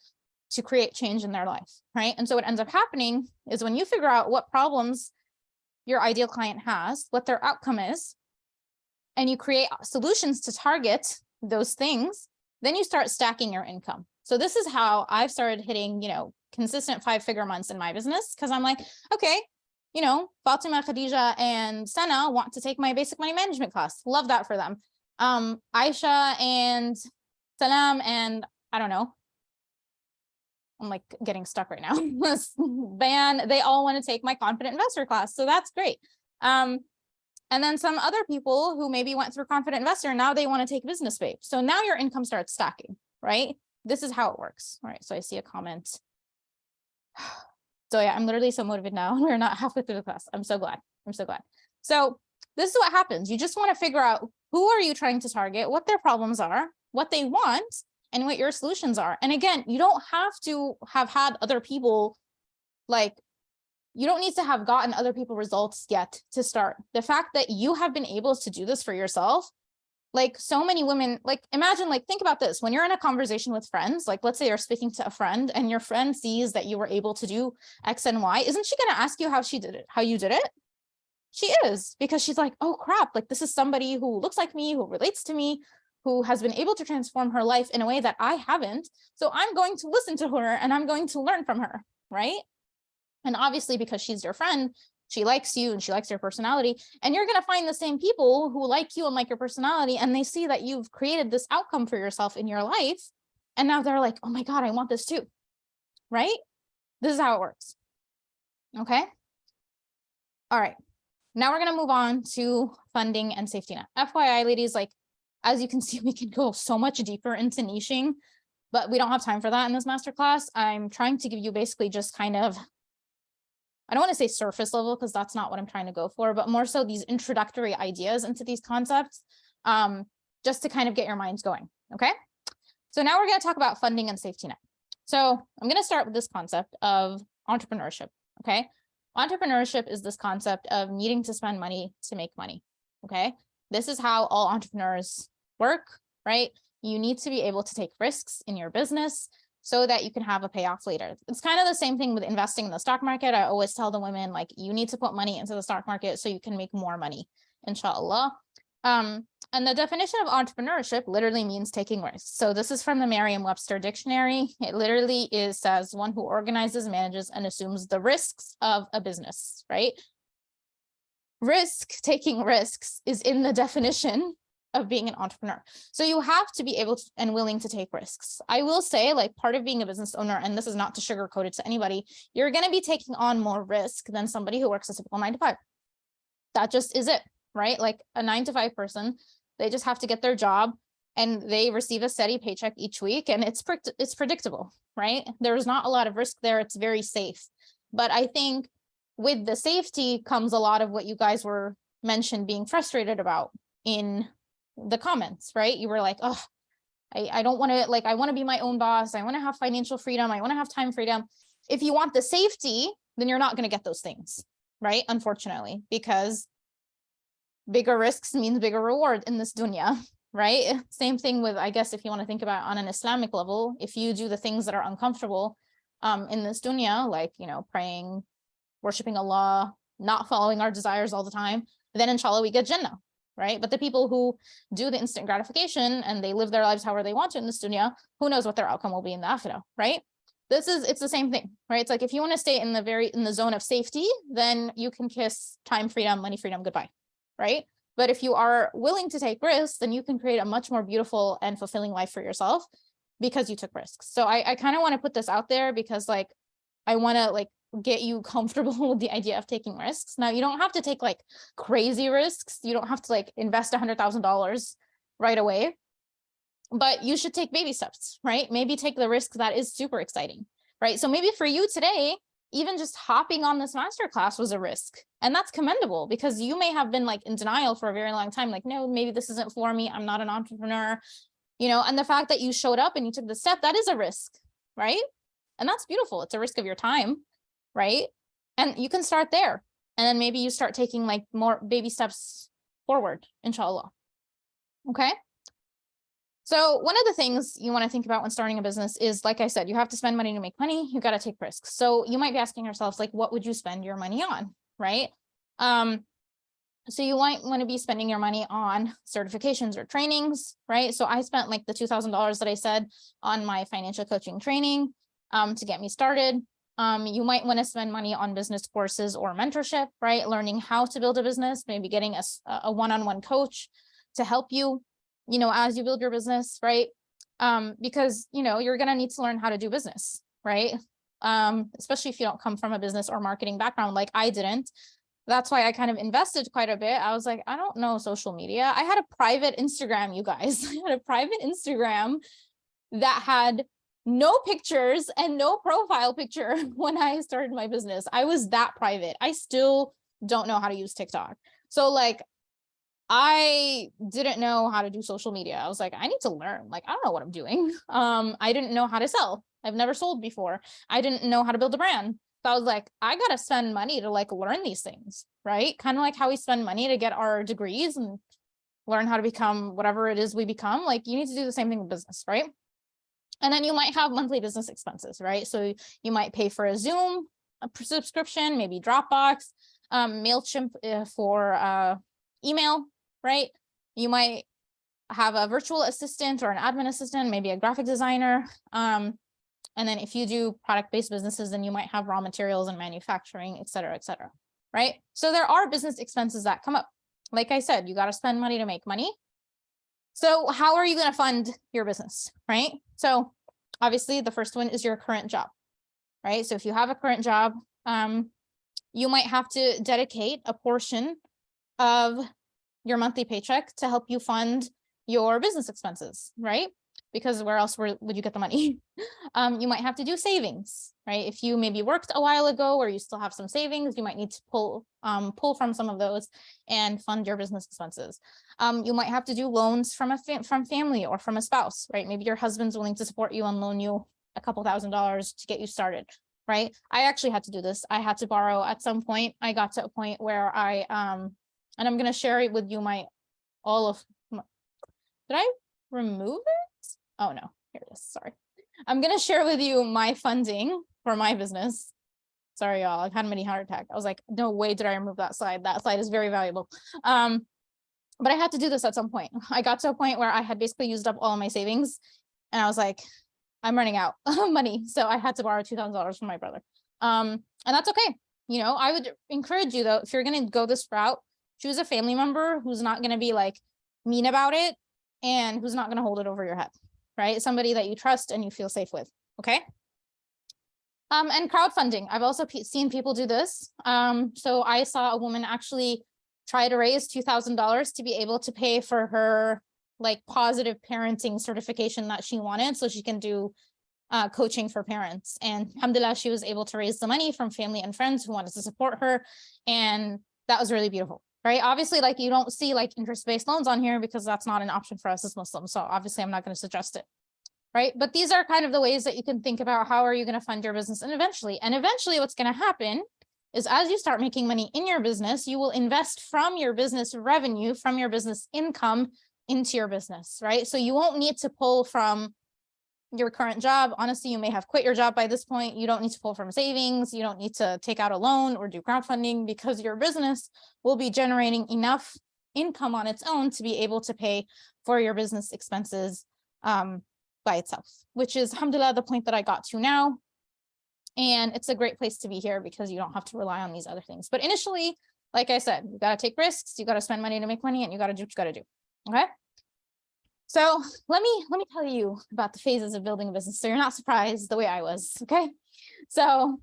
to create change in their life, right? And so what ends up happening is when you figure out what problems your ideal client has, what their outcome is, and you create solutions to target those things, then you start stacking your income. So this is how I've started hitting, consistent 5-figure months in my business. Cause I'm like, okay, Fatima, Khadija, and Sana want to take my basic money management class. Love that for them. Aisha and Salam and I don't know, I'm like getting stuck right now. Ban, they all want to take my Confident Investor class. So that's great. And then some other people who maybe went through Confident Investor, now they want to take Business Babe. So now your income starts stacking, right? This is how it works. All right. So I see a comment. So yeah, I'm literally so motivated now. We're not halfway through the class. I'm so glad. I'm so glad. So this is what happens. You just want to figure out who are you trying to target, what their problems are, what they want, and what your solutions are. And again, you don't have to have had other people, you don't need to have gotten other people results yet to start. The fact that you have been able to do this for yourself, so many women, imagine, think about this. When you're in a conversation with friends, let's say you're speaking to a friend and your friend sees that you were able to do X and Y, isn't she going to ask you how you did it? She is, because she's like, oh crap, this is somebody who looks like me, who relates to me, who has been able to transform her life in a way that I haven't. So I'm going to listen to her and I'm going to learn from her, right? And obviously, because she's your friend, she likes you and she likes your personality. And you're going to find the same people who like you and like your personality. And they see that you've created this outcome for yourself in your life. And now they're like, oh my God, I want this too, right? This is how it works. Okay. All right. Now we're going to move on to funding and safety net. FYI, ladies, as you can see, we can go so much deeper into niching, but we don't have time for that in this masterclass. I'm trying to give you basically just kind of, I don't want to say surface level because that's not what I'm trying to go for, but more so these introductory ideas into these concepts, just to kind of get your minds going. Okay. So now we're going to talk about funding and safety net. So I'm going to start with this concept of entrepreneurship. Okay. Entrepreneurship is this concept of needing to spend money to make money. Okay. This is how all entrepreneurs work, right? You need to be able to take risks in your business so that you can have a payoff later. It's kind of the same thing with investing in the stock market. I always tell the women, you need to put money into the stock market so you can make more money, inshallah. And the definition of entrepreneurship literally means taking risks. So this is from the Merriam-Webster dictionary. It literally says one who organizes, manages, and assumes the risks of a business, right? Taking risks is in the definition of being an entrepreneur. So you have to be able to and willing to take risks. I will say, part of being a business owner, and this is not to sugarcoat it to anybody, you're going to be taking on more risk than somebody who works a typical 9-to-5. That just is it, right? A 9-to-5 person, they just have to get their job and they receive a steady paycheck each week, and it's predictable, right? There's not a lot of risk there. It's very safe. But I think with the safety comes a lot of what you guys were mentioned being frustrated about in the comments, right? You were like, oh, I don't want to, I want to be my own boss. I want to have financial freedom. I want to have time freedom. If you want the safety, then you're not going to get those things, right? Unfortunately, because bigger risks means bigger reward in this dunya, right? Same thing with, I guess, if you want to think about on an Islamic level, if you do the things that are uncomfortable in this dunya, praying, worshiping Allah, not following our desires all the time, then inshallah we get Jannah, right? But the people who do the instant gratification and they live their lives however they want to in this dunya, who knows what their outcome will be in the akhirah, right? It's the same thing, right? It's like, if you want to stay in the zone of safety, then you can kiss time freedom, money freedom, goodbye, right? But if you are willing to take risks, then you can create a much more beautiful and fulfilling life for yourself because you took risks. So I kind of want to put this out there because like, I want to like get you comfortable with the idea of taking risks. Now, you don't have to take like crazy risks. You don't have to like invest $100,000 right away, but you should take baby steps, right? Maybe take the risk that is super exciting, right? So maybe for you today, even just hopping on this masterclass was a risk. And that's commendable because you may have been like in denial for a very long time. Like, no, maybe this isn't for me. I'm not an entrepreneur, you know, and the fact that you showed up and you took the step, that is a risk, right? And that's beautiful. It's a risk of your time, right? And you can start there. And then maybe you start taking like more baby steps forward, inshallah. Okay. So one of the things you want to think about when starting a business is, like I said, you have to spend money to make money. You got to take risks. So you might be asking yourselves, like, what would you spend your money on, right? So you might want to be spending your money on certifications or trainings, right? So I spent like the $2,000 that I said on my financial coaching training to get me started. You might want to spend money on business courses or mentorship, right? Learning how to build a business, maybe getting a one-on-one coach to help you, you know, as you build your business, right? Because, you know, you're going to need to learn how to do business, right? Especially if you don't come from a business or marketing background like I didn't. That's why I kind of invested quite a bit. I was like, I don't know social media. I had a private Instagram, you guys. I had a private Instagram that had no pictures and no profile picture when I started my business. I was that private. I still don't know how to use TikTok. So like, I didn't know how to do social media. I was like, I need to learn. Like, I don't know what I'm doing. I didn't know how to sell. I've never sold before. I didn't know how to build a brand. So I was like, I got to spend money to like learn these things, right? Kind of like how we spend money to get our degrees and learn how to become whatever it is we become. Like, you need to do the same thing with business, right? And then you might have monthly business expenses, right? So you might pay for a Zoom subscription, maybe Dropbox, MailChimp for email, right? You might have a virtual assistant or an admin assistant, maybe a graphic designer. And then if you do product-based businesses, then you might have raw materials and manufacturing, et cetera, right? So there are business expenses that come up. Like I said, you got to spend money to make money. So how are you going to fund your business, right? So obviously the first one is your current job, right? So if you have a current job, you might have to dedicate a portion of your monthly paycheck to help you fund your business expenses, right? Because where else would you get the money? You might have to do savings, right? If you maybe worked a while ago or you still have some savings, you might need to pull from some of those and fund your business expenses. You might have to do loans from family or from a spouse, right? Maybe your husband's willing to support you and loan you a couple $1,000s to get you started, right? I actually had to do this. I had to borrow at some point. I got to a point where I, and I'm going to share it with you, did I remove it? Oh no, here it is, sorry. I'm going to share with you my funding for my business. Sorry, y'all, I've had a mini heart attack. I was like, no way did I remove that slide. That slide is very valuable. But I had to do this at some point. I got to a point where I had basically used up all of my savings and I was like, I'm running out of money. So I had to borrow $2,000 from my brother. And that's okay. You know, I would encourage you though, if you're going to go this route, choose a family member who's not going to be like mean about it and who's not going to hold it over your head, right? Somebody that you trust and you feel safe with. Okay. And crowdfunding. I've also seen people do this. So I saw a woman actually try to raise $2,000 to be able to pay for her like positive parenting certification that she wanted so she can do coaching for parents. And alhamdulillah, she was able to raise the money from family and friends who wanted to support her. And that was really beautiful, right? Obviously, like you don't see like interest-based loans on here because that's not an option for us as Muslims. So obviously I'm not going to suggest it, right? But these are kind of the ways that you can think about how are you going to fund your business. And eventually what's going to happen is as you start making money in your business, you will invest from your business revenue, from your business income into your business, right? So you won't need to pull from your current job. Honestly, you may have quit your job by this point. You don't need to pull from savings. You don't need to take out a loan or do crowdfunding because your business will be generating enough income on its own to be able to pay for your business expenses by itself, which is, alhamdulillah, the point that I got to now. And it's a great place to be here because you don't have to rely on these other things. But initially, like I said, you got to take risks, you got to spend money to make money, and you got to do what you got to do. Okay. So let me tell you about the phases of building a business, so you're not surprised the way I was. Okay. So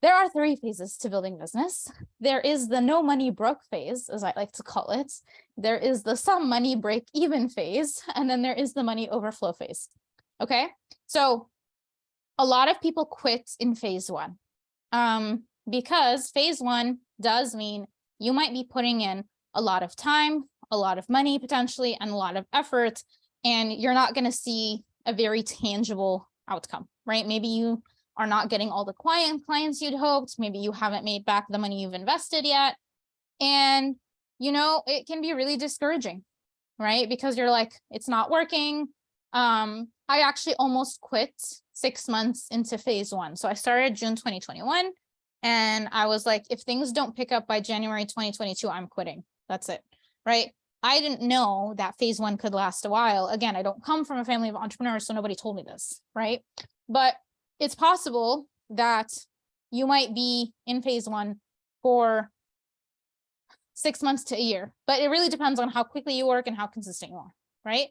there are 3 phases to building business. There is the no money broke phase, as I like to call it. There is the some money break even phase, and then there is the money overflow phase. Okay. So a lot of people quit in phase 1 because phase 1 does mean you might be putting in a lot of time, a lot of money potentially, and a lot of effort, and you're not going to see a very tangible outcome, right? Maybe you are not getting all the clients you'd hoped. Maybe you haven't made back the money you've invested yet. And, you know, it can be really discouraging, right? Because you're like, it's not working. I actually almost quit 6 months into phase 1. So I started June 2021. And I was like, if things don't pick up by January 2022, I'm quitting. That's it, right? I didn't know that phase 1 could last a while. Again, I don't come from a family of entrepreneurs, so nobody told me this, right? But it's possible that you might be in phase 1 for 6 months to a year, but it really depends on how quickly you work and how consistent you are, right?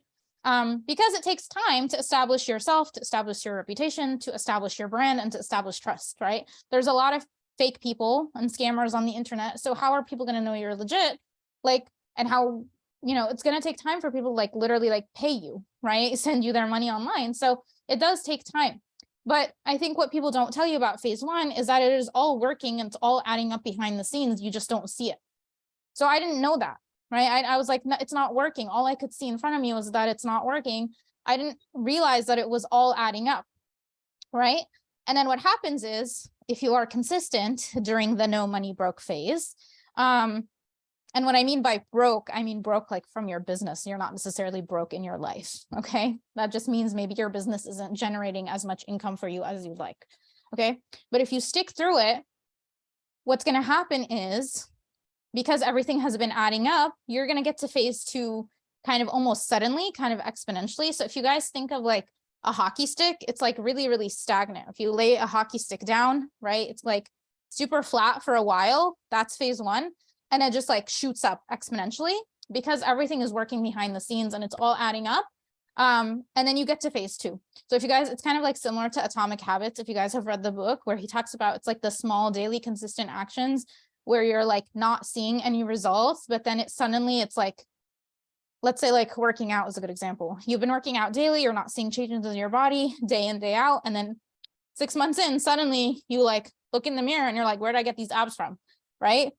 Because it takes time to establish yourself, to establish your reputation, to establish your brand, and to establish trust, right? There's a lot of fake people and scammers on the internet. So how are people going to know you're legit? Like, and how, you know, it's going to take time for people to like literally like pay you, right? Send you their money online. So it does take time. But I think what people don't tell you about phase 1 is that it is all working and it's all adding up behind the scenes. You just don't see it. So I didn't know that, right? I was like, no, it's not working. All I could see in front of me was that it's not working. I didn't realize that it was all adding up, right? And then what happens is, if you are consistent during the no money broke phase, and what I mean by broke, I mean broke like from your business. You're not necessarily broke in your life, okay? That just means maybe your business isn't generating as much income for you as you'd like, okay? But if you stick through it, what's going to happen is, because everything has been adding up, you're going to get to phase 2 kind of almost suddenly, kind of exponentially. So if you guys think of like a hockey stick, it's like really, really stagnant. If you lay a hockey stick down, right, it's like super flat for a while. That's phase 1. And it just like shoots up exponentially because everything is working behind the scenes and it's all adding up. And then you get to phase 2. So if you guys, it's kind of like similar to Atomic Habits. If you guys have read the book where he talks about, it's like the small daily consistent actions where you're like not seeing any results, but then it's like, let's say like working out is a good example. You've been working out daily, you're not seeing changes in your body day in, day out. And then 6 months in, suddenly you like look in the mirror and you're like, where did I get these abs from? Right?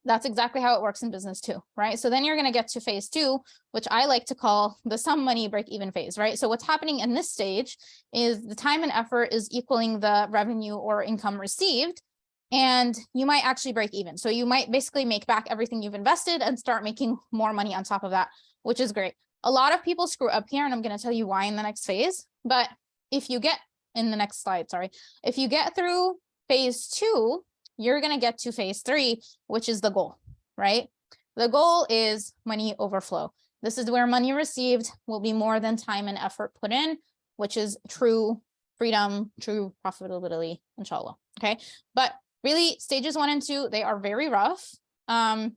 That's exactly how it works in business too, right? So then you're going to get to phase 2, which I like to call the some money break even phase, right? So what's happening in this stage is the time and effort is equaling the revenue or income received, and you might actually break even. So you might basically make back everything you've invested and start making more money on top of that, which is great. A lot of people screw up here, and I'm going to tell you why in the next phase. But if you get in the next slide, sorry, if you get through phase 2, you're going to get to phase 3, which is the goal, right? The goal is money overflow. This is where money received will be more than time and effort put in, which is true freedom, true profitability, inshallah. Okay. But really, stages 1 and 2, they are very rough. And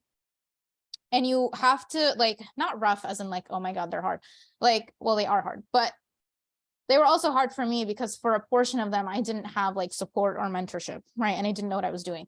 you have to like, not rough as in like, oh my God, they're hard. Like, well, they are hard, but they were also hard for me because for a portion of them, I didn't have like support or mentorship, right? And I didn't know what I was doing.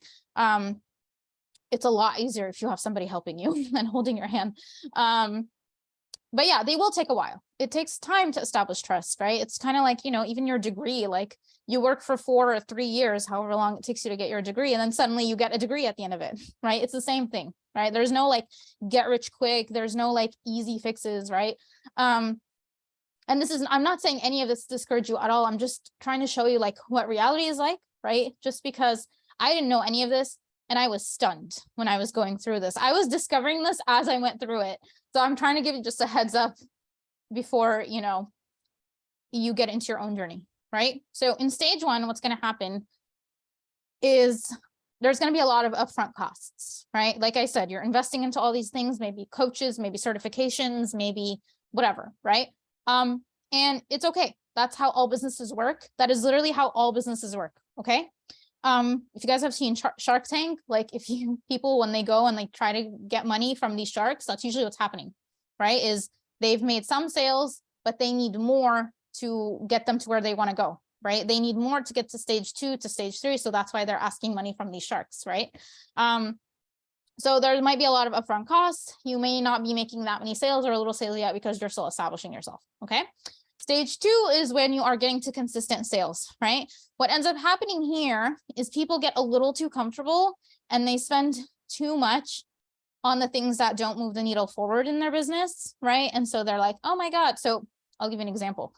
It's a lot easier if you have somebody helping you and holding your hand. But yeah, they will take a while. It takes time to establish trust, right? It's kind of like, you know, even your degree, like you work for 4 or 3 years, however long it takes you to get your degree, and then suddenly you get a degree at the end of it, right? It's the same thing, right? There's no like get rich quick. There's no like easy fixes, right? And this is, I'm not saying any of this to discourage you at all. I'm just trying to show you like what reality is like, right? Just because I didn't know any of this and I was stunned when I was going through this. I was discovering this as I went through it. So I'm trying to give you just a heads up before, you know, you get into your own journey, right? So in stage 1, what's going to happen is there's going to be a lot of upfront costs, right? Like I said, you're investing into all these things, maybe coaches, maybe certifications, maybe whatever, right? And it's okay. That's how all businesses work. That is literally how all businesses work. Okay. If you guys have seen Shark Tank, like if you people, when they go and like try to get money from these sharks, that's usually what's happening, right? Is they've made some sales, but they need more to get them to where they want to go, right? They need more to get to stage 2 to stage 3. So that's why they're asking money from these sharks, right? So there might be a lot of upfront costs. You may not be making that many sales or a little sales yet because you're still establishing yourself. Okay. Stage 2 is when you are getting to consistent sales, right? What ends up happening here is people get a little too comfortable and they spend too much on the things that don't move the needle forward in their business, right? And so they're like, oh my God. So I'll give you an example.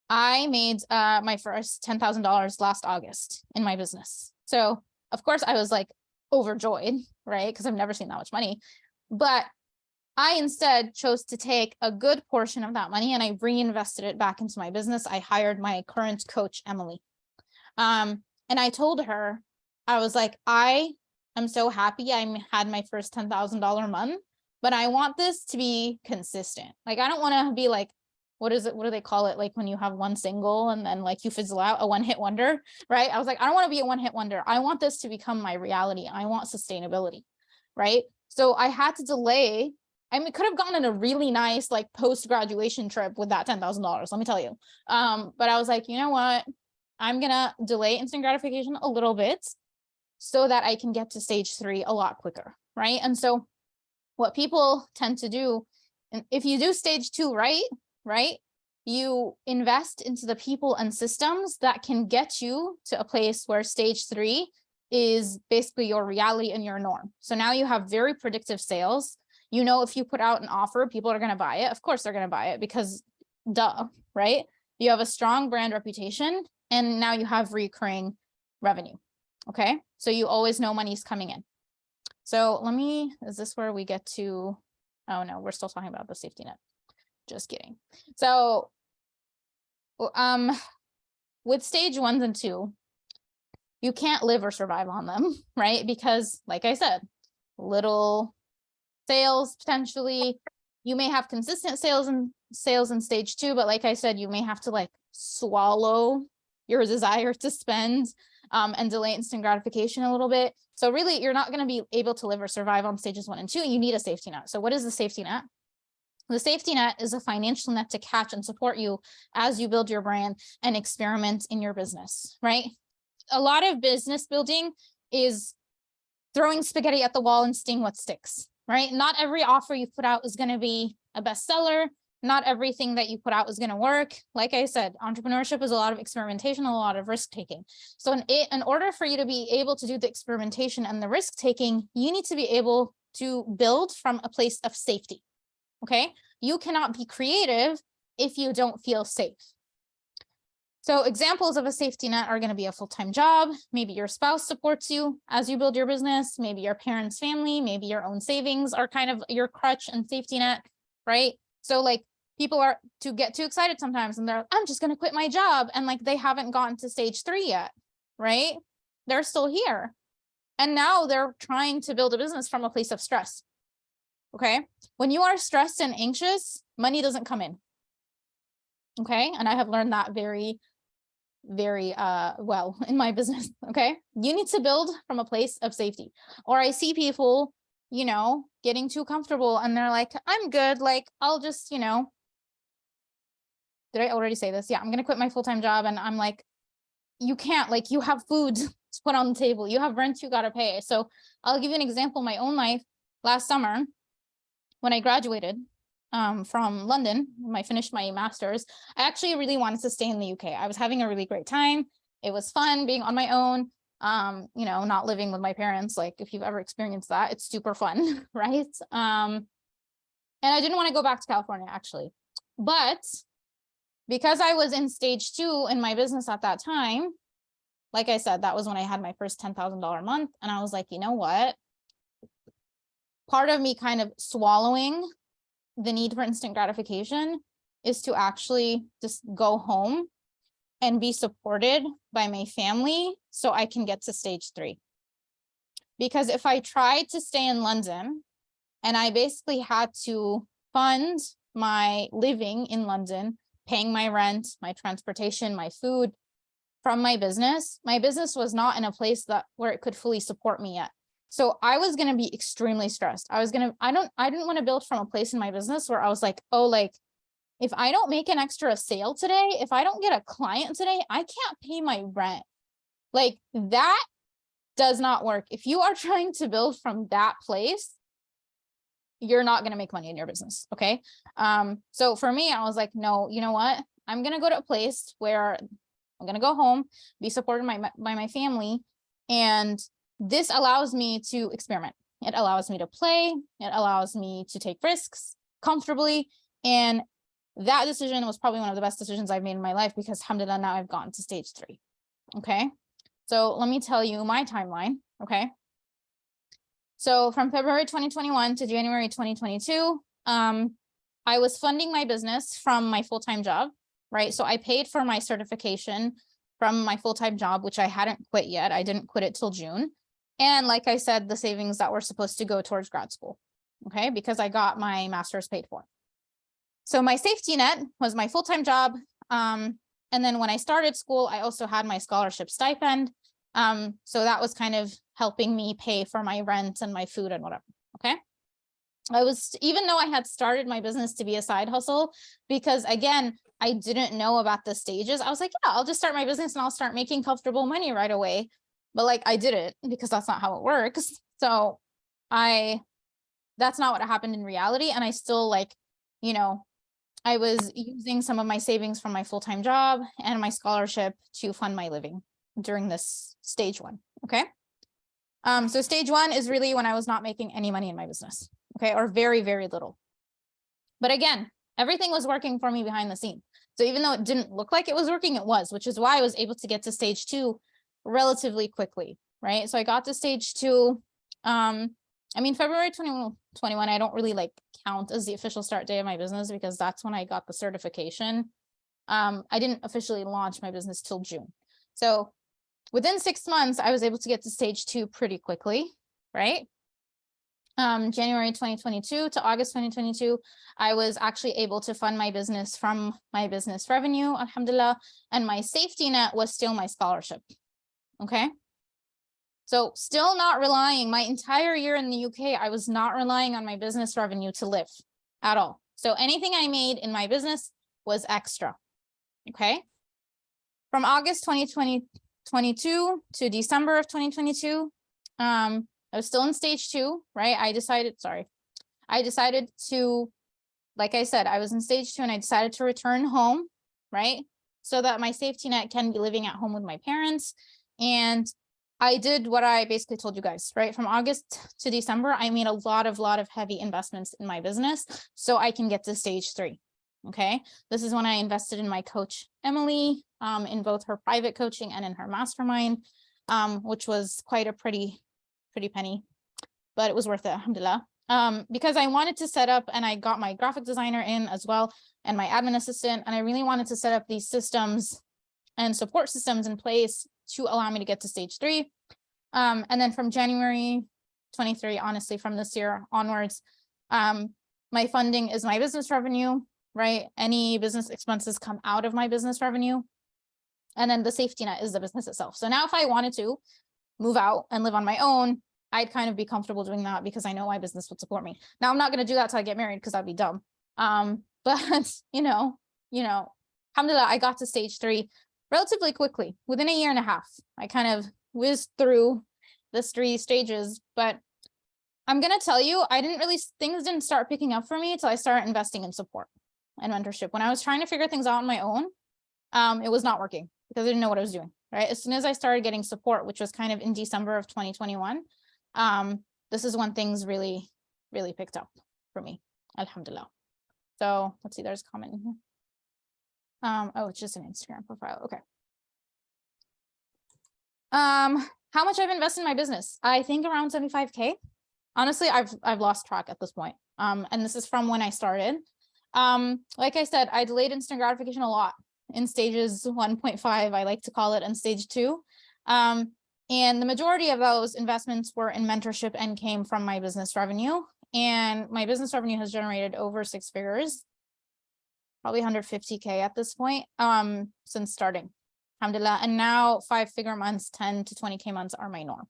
I made my first $10,000 last August in my business. So of course I was like overjoyed, right? Because I've never seen that much money. But I instead chose to take a good portion of that money and I reinvested it back into my business. I hired my current coach, Emily. And I told her, I was like, I am so happy I had my first $10,000 month, but I want this to be consistent. Like, I don't want to be like, what is it? What do they call it? Like when you have one single and then like you fizzle out, a one-hit wonder, right? I was like, I don't want to be a one-hit wonder. I want this to become my reality. I want sustainability, right? So I had to delay. I mean, could have gone on a really nice like post-graduation trip with that $10,000, let me tell you. But I was like, you know what? I'm gonna delay instant gratification a little bit so that I can get to stage 3 a lot quicker, right? And so what people tend to do, and if you do stage 2 right, you invest into the people and systems that can get you to a place where stage 3 is basically your reality and your norm. So now you have very predictive sales. You know, if you put out an offer, people are going to buy it. Of course, they're going to buy it because duh, right? You have a strong brand reputation and now you have recurring revenue. Okay. So you always know money's coming in. So is this where we get to, oh no, we're still talking about the safety net. Just kidding. So, with stage 1 and 2, you can't live or survive on them, right? Because like I said, little sales potentially, you may have consistent sales in stage 2, but like I said, you may have to like swallow your desire to spend and delay instant gratification a little bit. So really, you're not going to be able to live or survive on stages 1 and 2. You need a safety net. So what is the safety net? The safety net is a financial net to catch and support you as you build your brand and experiment in your business, right? A lot of business building is throwing spaghetti at the wall and seeing what sticks, right? Not every offer you put out is going to be a bestseller. Not everything that you put out is going to work. Like I said, entrepreneurship is a lot of experimentation, a lot of risk taking. So in order for you to be able to do the experimentation and the risk taking, you need to be able to build from a place of safety. Okay, you cannot be creative if you don't feel safe. So examples of a safety net are going to be a full-time job. Maybe your spouse supports you as you build your business. Maybe your parents' family, maybe your own savings are kind of your crutch and safety net, right? So like people are to get too excited sometimes and they're like, I'm just going to quit my job. And like they haven't gotten to stage 3 yet, right? They're still here. And now they're trying to build a business from a place of stress. Okay. When you are stressed and anxious, money doesn't come in. Okay. And I have learned that very, very well in my business. Okay. You need to build from a place of safety. Or I see people, you know, getting too comfortable and they're like, I'm good. Like, I'll just, you know, did I already say this? Yeah. I'm going to quit my full-time job. And I'm like, you can't, like, you have food to put on the table. You have rent you got to pay. So I'll give you an example. My own life last summer, when I graduated from London, when I finished my master's, I actually really wanted to stay in the UK. I was having a really great time. It was fun being on my own, you know, not living with my parents. Like if you've ever experienced that, it's super fun, right? And I didn't want to go back to California actually, but because I was in stage 2 in my business at that time, like I said, that was when I had my first $10,000 month. And I was like, you know what? Part of me kind of swallowing the need for instant gratification is to actually just go home and be supported by my family so I can get to stage 3. because if I tried to stay in London and I basically had to fund my living in London, paying my rent, my transportation, my food from my business was not in a place where it could fully support me yet. So I was going to be extremely stressed. I didn't want to build from a place in my business where I was like, oh, like, if I don't make an extra sale today, if I don't get a client today, I can't pay my rent. Like, that does not work. If you are trying to build from that place, you're not going to make money in your business. Okay. So for me, I was like, no, you know what? I'm going to go to a place where I'm going to go home, be supported by my family. And this allows me to experiment. It allows me to play. It allows me to take risks comfortably. And that decision was probably one of the best decisions I've made in my life, because alhamdulillah, now I've gotten to stage 3. Okay. So let me tell you my timeline. Okay. So from February 2021 to January 2022, I was funding my business from my full-time job, right? So I paid for my certification from my full-time job, which I hadn't quit yet. I didn't quit it till June. And like I said, the savings that were supposed to go towards grad school, okay? Because I got my master's paid for. So my safety net was my full-time job. And then when I started school, I also had my scholarship stipend. So that was kind of helping me pay for my rent and my food and whatever, okay? Even though I had started my business to be a side hustle, because again, I didn't know about the stages. I was like, yeah, I'll just start my business and I'll start making comfortable money right away. But like, I didn't, because that's not how it works. So that's not what happened in reality. And I still, like, you know, I was using some of my savings from my full-time job and my scholarship to fund my living during this stage 1. Okay. So stage 1 is really when I was not making any money in my business. Okay. Or very, very little. But again, everything was working for me behind the scene. So even though it didn't look like it was working, it was, which is why I was able to get to stage 2 relatively quickly. Right. So I got to stage 2. I mean, February 2021, I don't really like count as the official start day of my business, because that's when I got the certification. I didn't officially launch my business till June. So within 6 months, I was able to get to stage 2 pretty quickly, right? January 2022 to August 2022, I was actually able to fund my business from my business revenue, alhamdulillah, and my safety net was still my scholarship, okay? So still not relying, my entire year in the UK, I was not relying on my business revenue to live at all. So anything I made in my business was extra, okay? From August 2022 to December of 2022, I was still in stage 2, right? I decided to, like I said, I was in stage 2 and I decided to return home, right? So that my safety net can be living at home with my parents. And I did what I basically told you guys, right? From August to December, I made a lot of heavy investments in my business so I can get to stage 3. Okay. This is when I invested in my coach, Emily, in both her private coaching and in her mastermind, which was quite a pretty penny, but it was worth it, alhamdulillah. Because I wanted to set up, and I got my graphic designer in as well, and my admin assistant, and I really wanted to set up these systems and support systems in place to allow me to get to stage 3. And then from January 23, honestly, from this year onwards, my funding is my business revenue, right? Any business expenses come out of my business revenue. And then the safety net is the business itself. So now if I wanted to move out and live on my own, I'd kind of be comfortable doing that because I know my business would support me. Now I'm not going to do that till I get married, because that'd be dumb. But you know, alhamdulillah, I got to stage 3 relatively quickly, within a year and a half. I kind of whizzed through the 3 stages, but I'm going to tell you, things didn't start picking up for me until I started investing in support and mentorship. When I was trying to figure things out on my own, it was not working because I didn't know what I was doing, right? As soon as I started getting support, which was kind of in December of 2021, this is when things really picked up for me, alhamdulillah. So let's see, there's a comment in here. Oh, it's just an Instagram profile. Okay. How much I've invested in my business? I think around 75K. Honestly, I've lost track at this point. And this is from when I started. Like I said, I delayed instant gratification a lot in stages 1.5, I like to call it, and stage 2. And the majority of those investments were in mentorship and came from my business revenue. And my business revenue has generated over 6 figures, probably 150K at this point, since starting, alhamdulillah. And now 5-figure months, 10 to 20K months are my norm.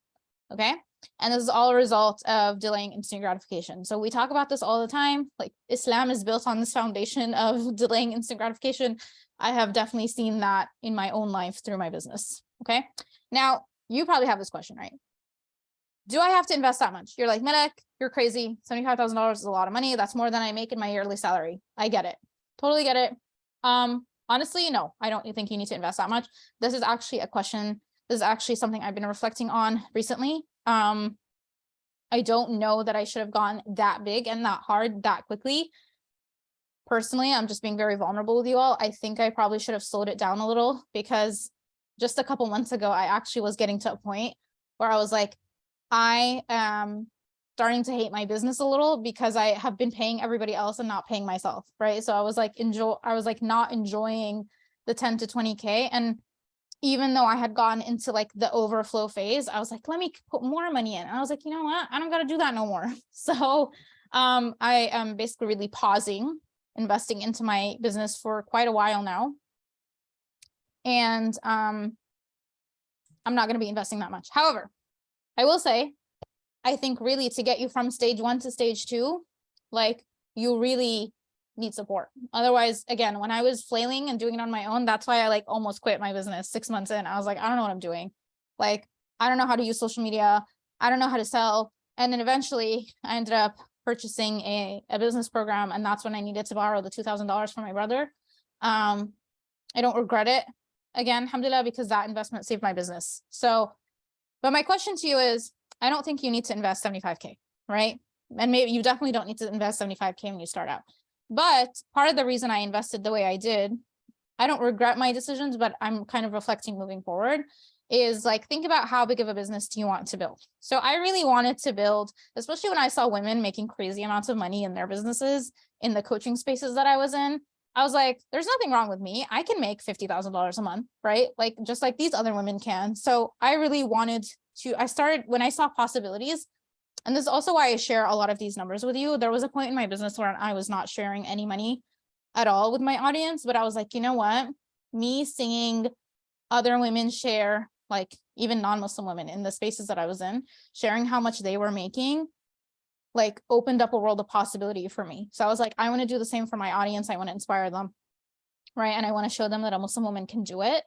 Okay. And this is all a result of delaying instant gratification. So we talk about this all the time. Like, Islam is built on this foundation of delaying instant gratification. I have definitely seen that in my own life through my business. Okay. Now, you probably have this question, right? Do I have to invest that much? You're like, Melek, you're crazy. $75,000 is a lot of money. That's more than I make in my yearly salary. I get it. Totally get it. Honestly, no, I don't think you need to invest that much. This is actually a question. This is actually something I've been reflecting on recently. I don't know that I should have gone that big and that hard that quickly. Personally, I'm just being very vulnerable with you all. I think I probably should have slowed it down a little, because just a couple months ago, I actually was getting to a point where I was like, I am starting to hate my business a little because I have been paying everybody else and not paying myself, right? So I was like, not enjoying the 10 to 20K. And even though I had gone into like the overflow phase, I was like, let me put more money in. And I was like, you know what? I don't got to do that no more. So I am basically really pausing investing into my business for quite a while now. And I'm not going to be investing that much. However, I will say, I think really to get you from stage 1 to stage 2, like, you really need support. Otherwise, again, when I was flailing and doing it on my own, that's why I like almost quit my business 6 months in. I was like, I don't know what I'm doing. Like, I don't know how to use social media. I don't know how to sell. And then eventually I ended up purchasing a business program. And that's when I needed to borrow the $2,000 from my brother. I don't regret it, again, alhamdulillah, because that investment saved my business. So, but my question to you is, I don't think you need to invest 75K, right? And maybe you definitely don't need to invest 75K when you start out. But part of the reason I invested the way I did, I don't regret my decisions, but I'm kind of reflecting moving forward, is like, think about how big of a business do you want to build? So I really wanted to build, especially when I saw women making crazy amounts of money in their businesses, in the coaching spaces that I was in, I was like, there's nothing wrong with me. I can make $50,000 a month, right? Like, just like these other women can. So I really wanted to, I started, when I saw possibilities, and this is also why I share a lot of these numbers with you. There was a point in my business where I was not sharing any money at all with my audience, but I was like, you know what? Me seeing other women share, like even non-Muslim women in the spaces that I was in, sharing how much they were making, like opened up a world of possibility for me. So I was like, I want to do the same for my audience. I want to inspire them, right? And I want to show them that a Muslim woman can do it.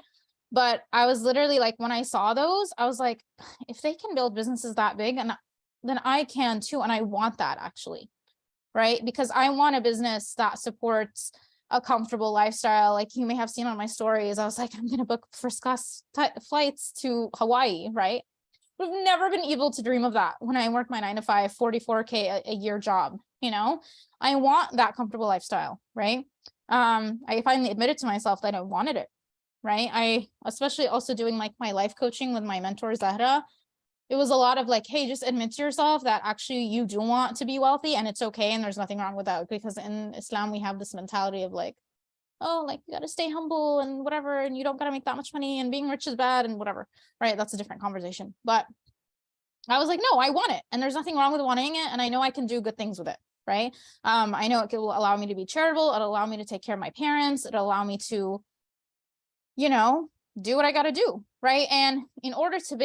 But I was literally like, when I saw those, I was like, if they can build businesses that big, and then I can too. And I want that, actually, right? Because I want a business that supports a comfortable lifestyle. Like you may have seen on my stories, I was like, I'm going to book first class flights to Hawaii, right? I've never been able to dream of that when I work my 9-to-5, 44K a year job. You know, I want that comfortable lifestyle, right? I finally admitted to myself that I wanted it, right? I, especially also doing like my life coaching with my mentor, Zahra, it was a lot of like, hey, just admit to yourself that actually you do want to be wealthy, and it's okay. And there's nothing wrong with that, because in Islam, we have this mentality of like, oh, like you got to stay humble and whatever, and you don't got to make that much money, and being rich is bad and whatever, right? That's a different conversation. But I was like, no, I want it, and there's nothing wrong with wanting it, and I know I can do good things with it, right? I know it will allow me to be charitable. It'll allow me to take care of my parents. It'll allow me to, you know, do what I got to do, right? And in order to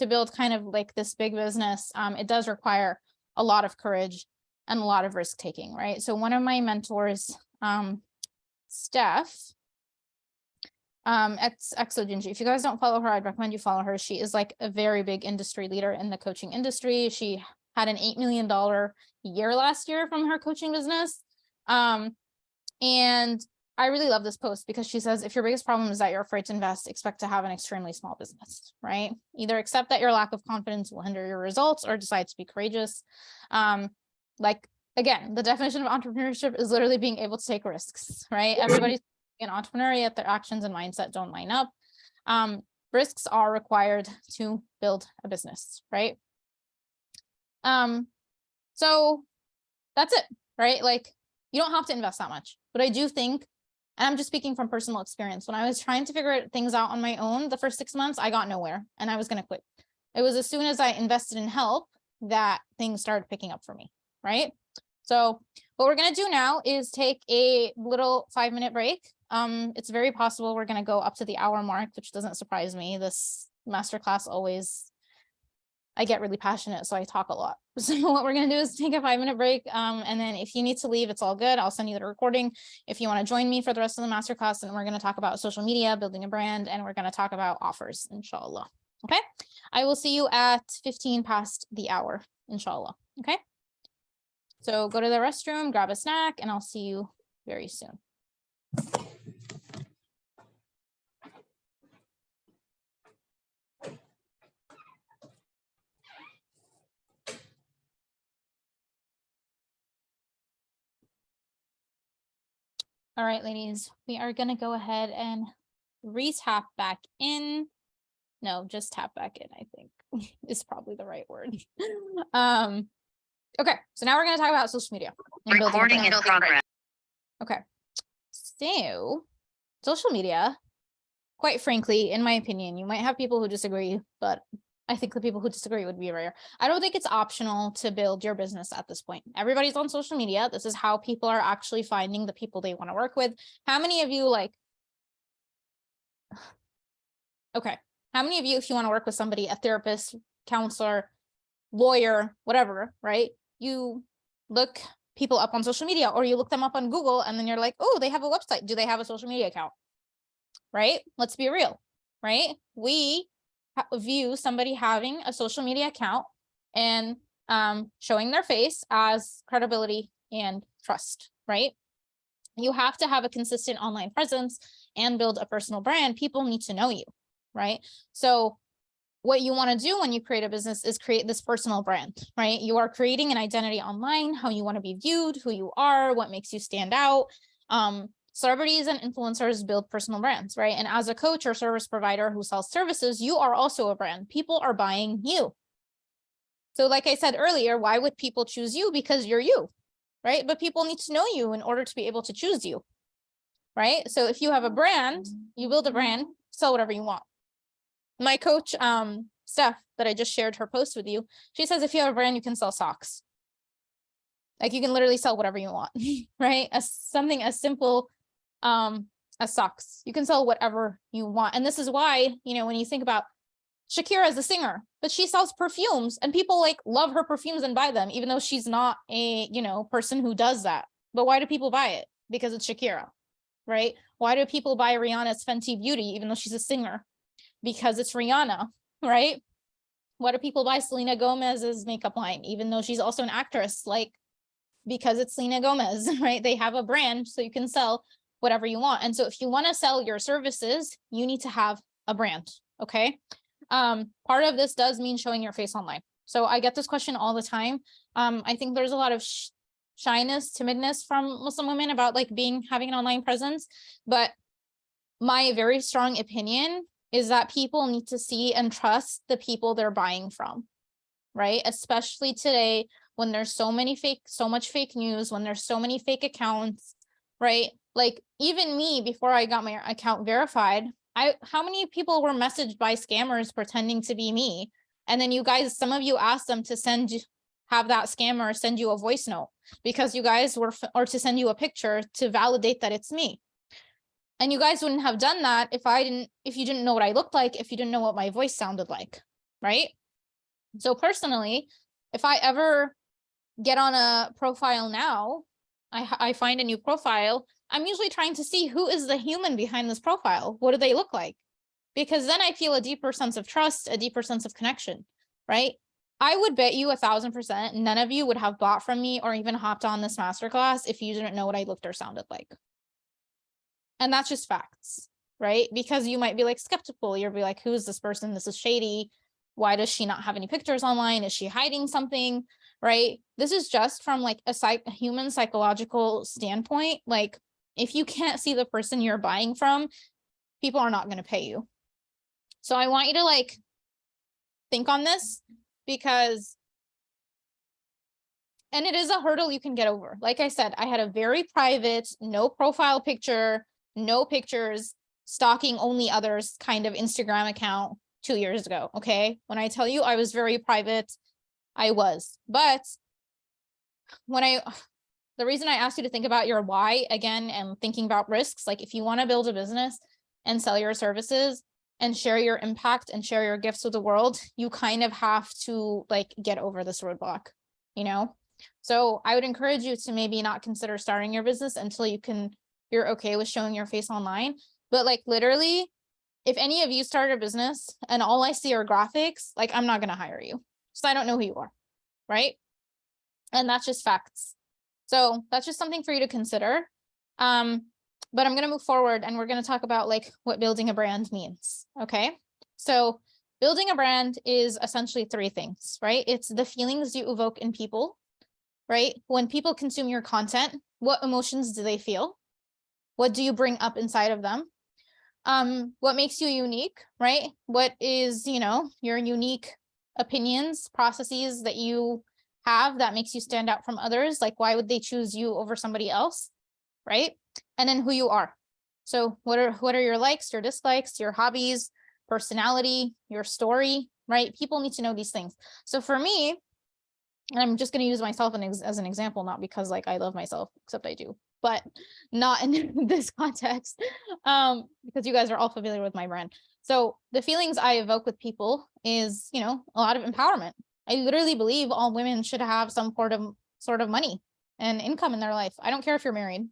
build kind of like this big business, it does require a lot of courage and a lot of risk taking, right? So one of my mentors, Steph, Exogenji. If you guys don't follow her, I'd recommend you follow her. She is like a very big industry leader in the coaching industry. She had an $8 million year last year from her coaching business. And I really love this post because she says, if your biggest problem is that you're afraid to invest, expect to have an extremely small business, right? Either accept that your lack of confidence will hinder your results, or decide to be courageous. Like, again, the definition of entrepreneurship is literally being able to take risks, right? Everybody's an entrepreneur, yet their actions and mindset don't line up. Risks are required to build a business, right? So that's it, right? Like, you don't have to invest that much, but I do think, And I'm just speaking from personal experience. When I was trying to figure things out on my own, the first 6 months, I got nowhere and I was going to quit. It was as soon as I invested in help that things started picking up for me, right? So what we're going to do now is take a little 5-minute break. It's very possible we're going to go up to the hour mark, which doesn't surprise me. This masterclass always, I get really passionate, so I talk a lot. So what we're going to do is take a 5-minute break. And then if you need to leave, it's all good. I'll send you the recording. If you want to join me for the rest of the masterclass, and we're going to talk about social media, building a brand, and we're going to talk about offers, inshallah. Okay. I will see you at 15 past the hour, inshallah. Okay. So go to the restroom, grab a snack, and I'll see you very soon. All right, ladies, we are going to go ahead and re-tap back in. No, just tap back in, I think is probably the right word. Okay, so now we're going to talk about social media. Recording in progress. Okay, so social media, quite frankly, in my opinion, you might have people who disagree, but I think the people who disagree would be rare. I don't think it's optional to build your business at this point. Everybody's on social media. This is how people are actually finding the people they want to work with. How many of you okay, how many of you, if you want to work with somebody, a therapist, counselor, lawyer, whatever, right? You look people up on social media, or you look them up on Google, and then you're like, oh, they have a website. Do they have a social media account? Right? Let's be real, right? We view somebody having a social media account and showing their face as credibility and trust, right? You have to have a consistent online presence and build a personal brand. People need to know you, right? So what you want to do when you create a business is create this personal brand, right? You are creating an identity online, how you want to be viewed, who you are, what makes you stand out. Celebrities and influencers build personal brands, right? And as a coach or service provider who sells services, you are also a brand. People are buying you. So like I said earlier, why would people choose you? Because you're you, right? But people need to know you in order to be able to choose you, right? So if you have a brand, you build a brand, sell whatever you want. My coach, Steph, that I just shared her post with you, she says, if you have a brand, you can sell socks. Like you can literally sell whatever you want, right? Something as simple as socks. You can sell whatever you want. And this is why, you know, when you think about Shakira as a singer, but she sells perfumes and people like love her perfumes and buy them, even though she's not a, you know, person who does that. But why do people buy it? Because it's Shakira, right? Why do people buy Rihanna's Fenty Beauty, even though she's a singer? Because it's Rihanna, right? Why do people buy Selena Gomez's makeup line, even though she's also an actress? Like, because it's Selena Gomez, right? They have a brand, so you can sell whatever you want. And so if you want to sell your services, you need to have a brand, okay? Part of this does mean showing your face online. So I get this question all the time. I think there's a lot of shyness, timidness from Muslim women about like having an online presence. But my very strong opinion is that people need to see and trust the people they're buying from, right? Especially today when there's so much fake news, when there's so many fake accounts, right? Like even me, before I got my account verified, how many people were messaged by scammers pretending to be me? And then you guys, some of you asked them to have that scammer send you a voice note because you guys were, or to send you a picture to validate that it's me. And you guys wouldn't have done that if you didn't know what I looked like, if you didn't know what my voice sounded like, right? So personally, if I ever get on a profile now, I find a new profile, I'm usually trying to see who is the human behind this profile. What do they look like? Because then I feel a deeper sense of trust, a deeper sense of connection, right? I would bet you 1,000% none of you would have bought from me or even hopped on this masterclass if you didn't know what I looked or sounded like. And that's just facts, right? Because you might be like skeptical. You'll be like, who is this person? This is shady. Why does she not have any pictures online? Is she hiding something, right? This is just from like a human psychological standpoint. Like if you can't see the person you're buying from, people are not going to pay you. So I want you to like think on this because, and it is a hurdle you can get over. Like I said, I had a very private, no profile picture, no pictures, stalking only others kind of Instagram account 2 years ago. Okay. When I tell you I was very private, I was. But the reason I asked you to think about your why again and thinking about risks, like if you want to build a business and sell your services and share your impact and share your gifts with the world, you kind of have to like get over this roadblock, you know? So I would encourage you to maybe not consider starting your business until you're okay with showing your face online. But like literally, if any of you start a business and all I see are graphics, like I'm not going to hire you. So I don't know who you are, right? And that's just facts. So that's just something for you to consider. But I'm going to move forward and we're going to talk about like what building a brand means. Okay. So building a brand is essentially 3 things, right? It's the feelings you evoke in people, right? When people consume your content, what emotions do they feel? What do you bring up inside of them? What makes you unique, right? What is, your unique opinions, processes that you have that makes you stand out from others? Like, why would they choose you over somebody else, right? And then who you are. So what are your likes, your dislikes, your hobbies, personality, your story, right? People need to know these things. So for me, and I'm just going to use myself as an example, not because like I love myself, except I do, but not in this context, because you guys are all familiar with my brand. So the feelings I evoke with people is, a lot of empowerment. I literally believe all women should have some sort of money and income in their life. I don't care if you're married.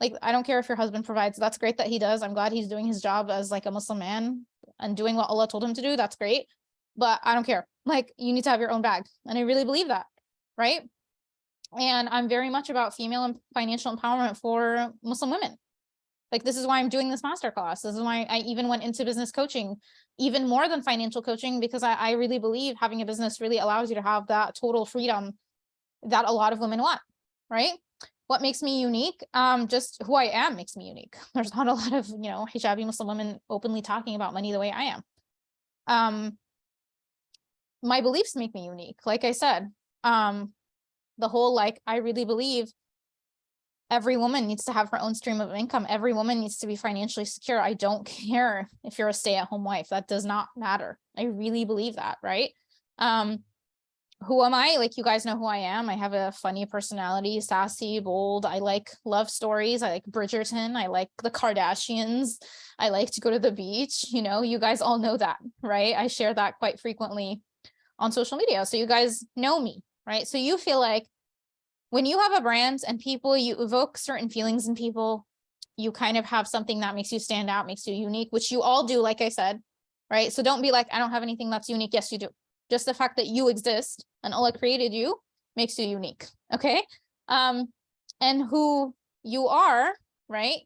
Like, I don't care if your husband provides. That's great that he does. I'm glad he's doing his job as like a Muslim man and doing what Allah told him to do. That's great. But I don't care. Like, you need to have your own bag. And I really believe that, right? And I'm very much about female and financial empowerment for Muslim women. Like, this is why I'm doing this masterclass. This is why I even went into business coaching, even more than financial coaching, because I really believe having a business really allows you to have that total freedom that a lot of women want, right? What makes me unique? Just who I am makes me unique. There's not a lot of, hijabi Muslim women openly talking about money the way I am. My beliefs make me unique. Like I said, the whole, like, I really believe every woman needs to have her own stream of income. Every woman needs to be financially secure. I don't care if you're a stay-at-home wife. That does not matter. I really believe that, right? Who am I? Like, you guys know who I am. I have a funny personality, sassy, bold. I like love stories. I like Bridgerton. I like the Kardashians. I like to go to the beach. You guys all know that, right? I share that quite frequently on social media. So you guys know me, right? So you feel like when you have a brand and people, you evoke certain feelings in people, you kind of have something that makes you stand out, makes you unique, which you all do, like I said, right? So don't be like, I don't have anything that's unique. Yes, you do. Just the fact that you exist and Allah created you makes you unique, okay? And who you are, right?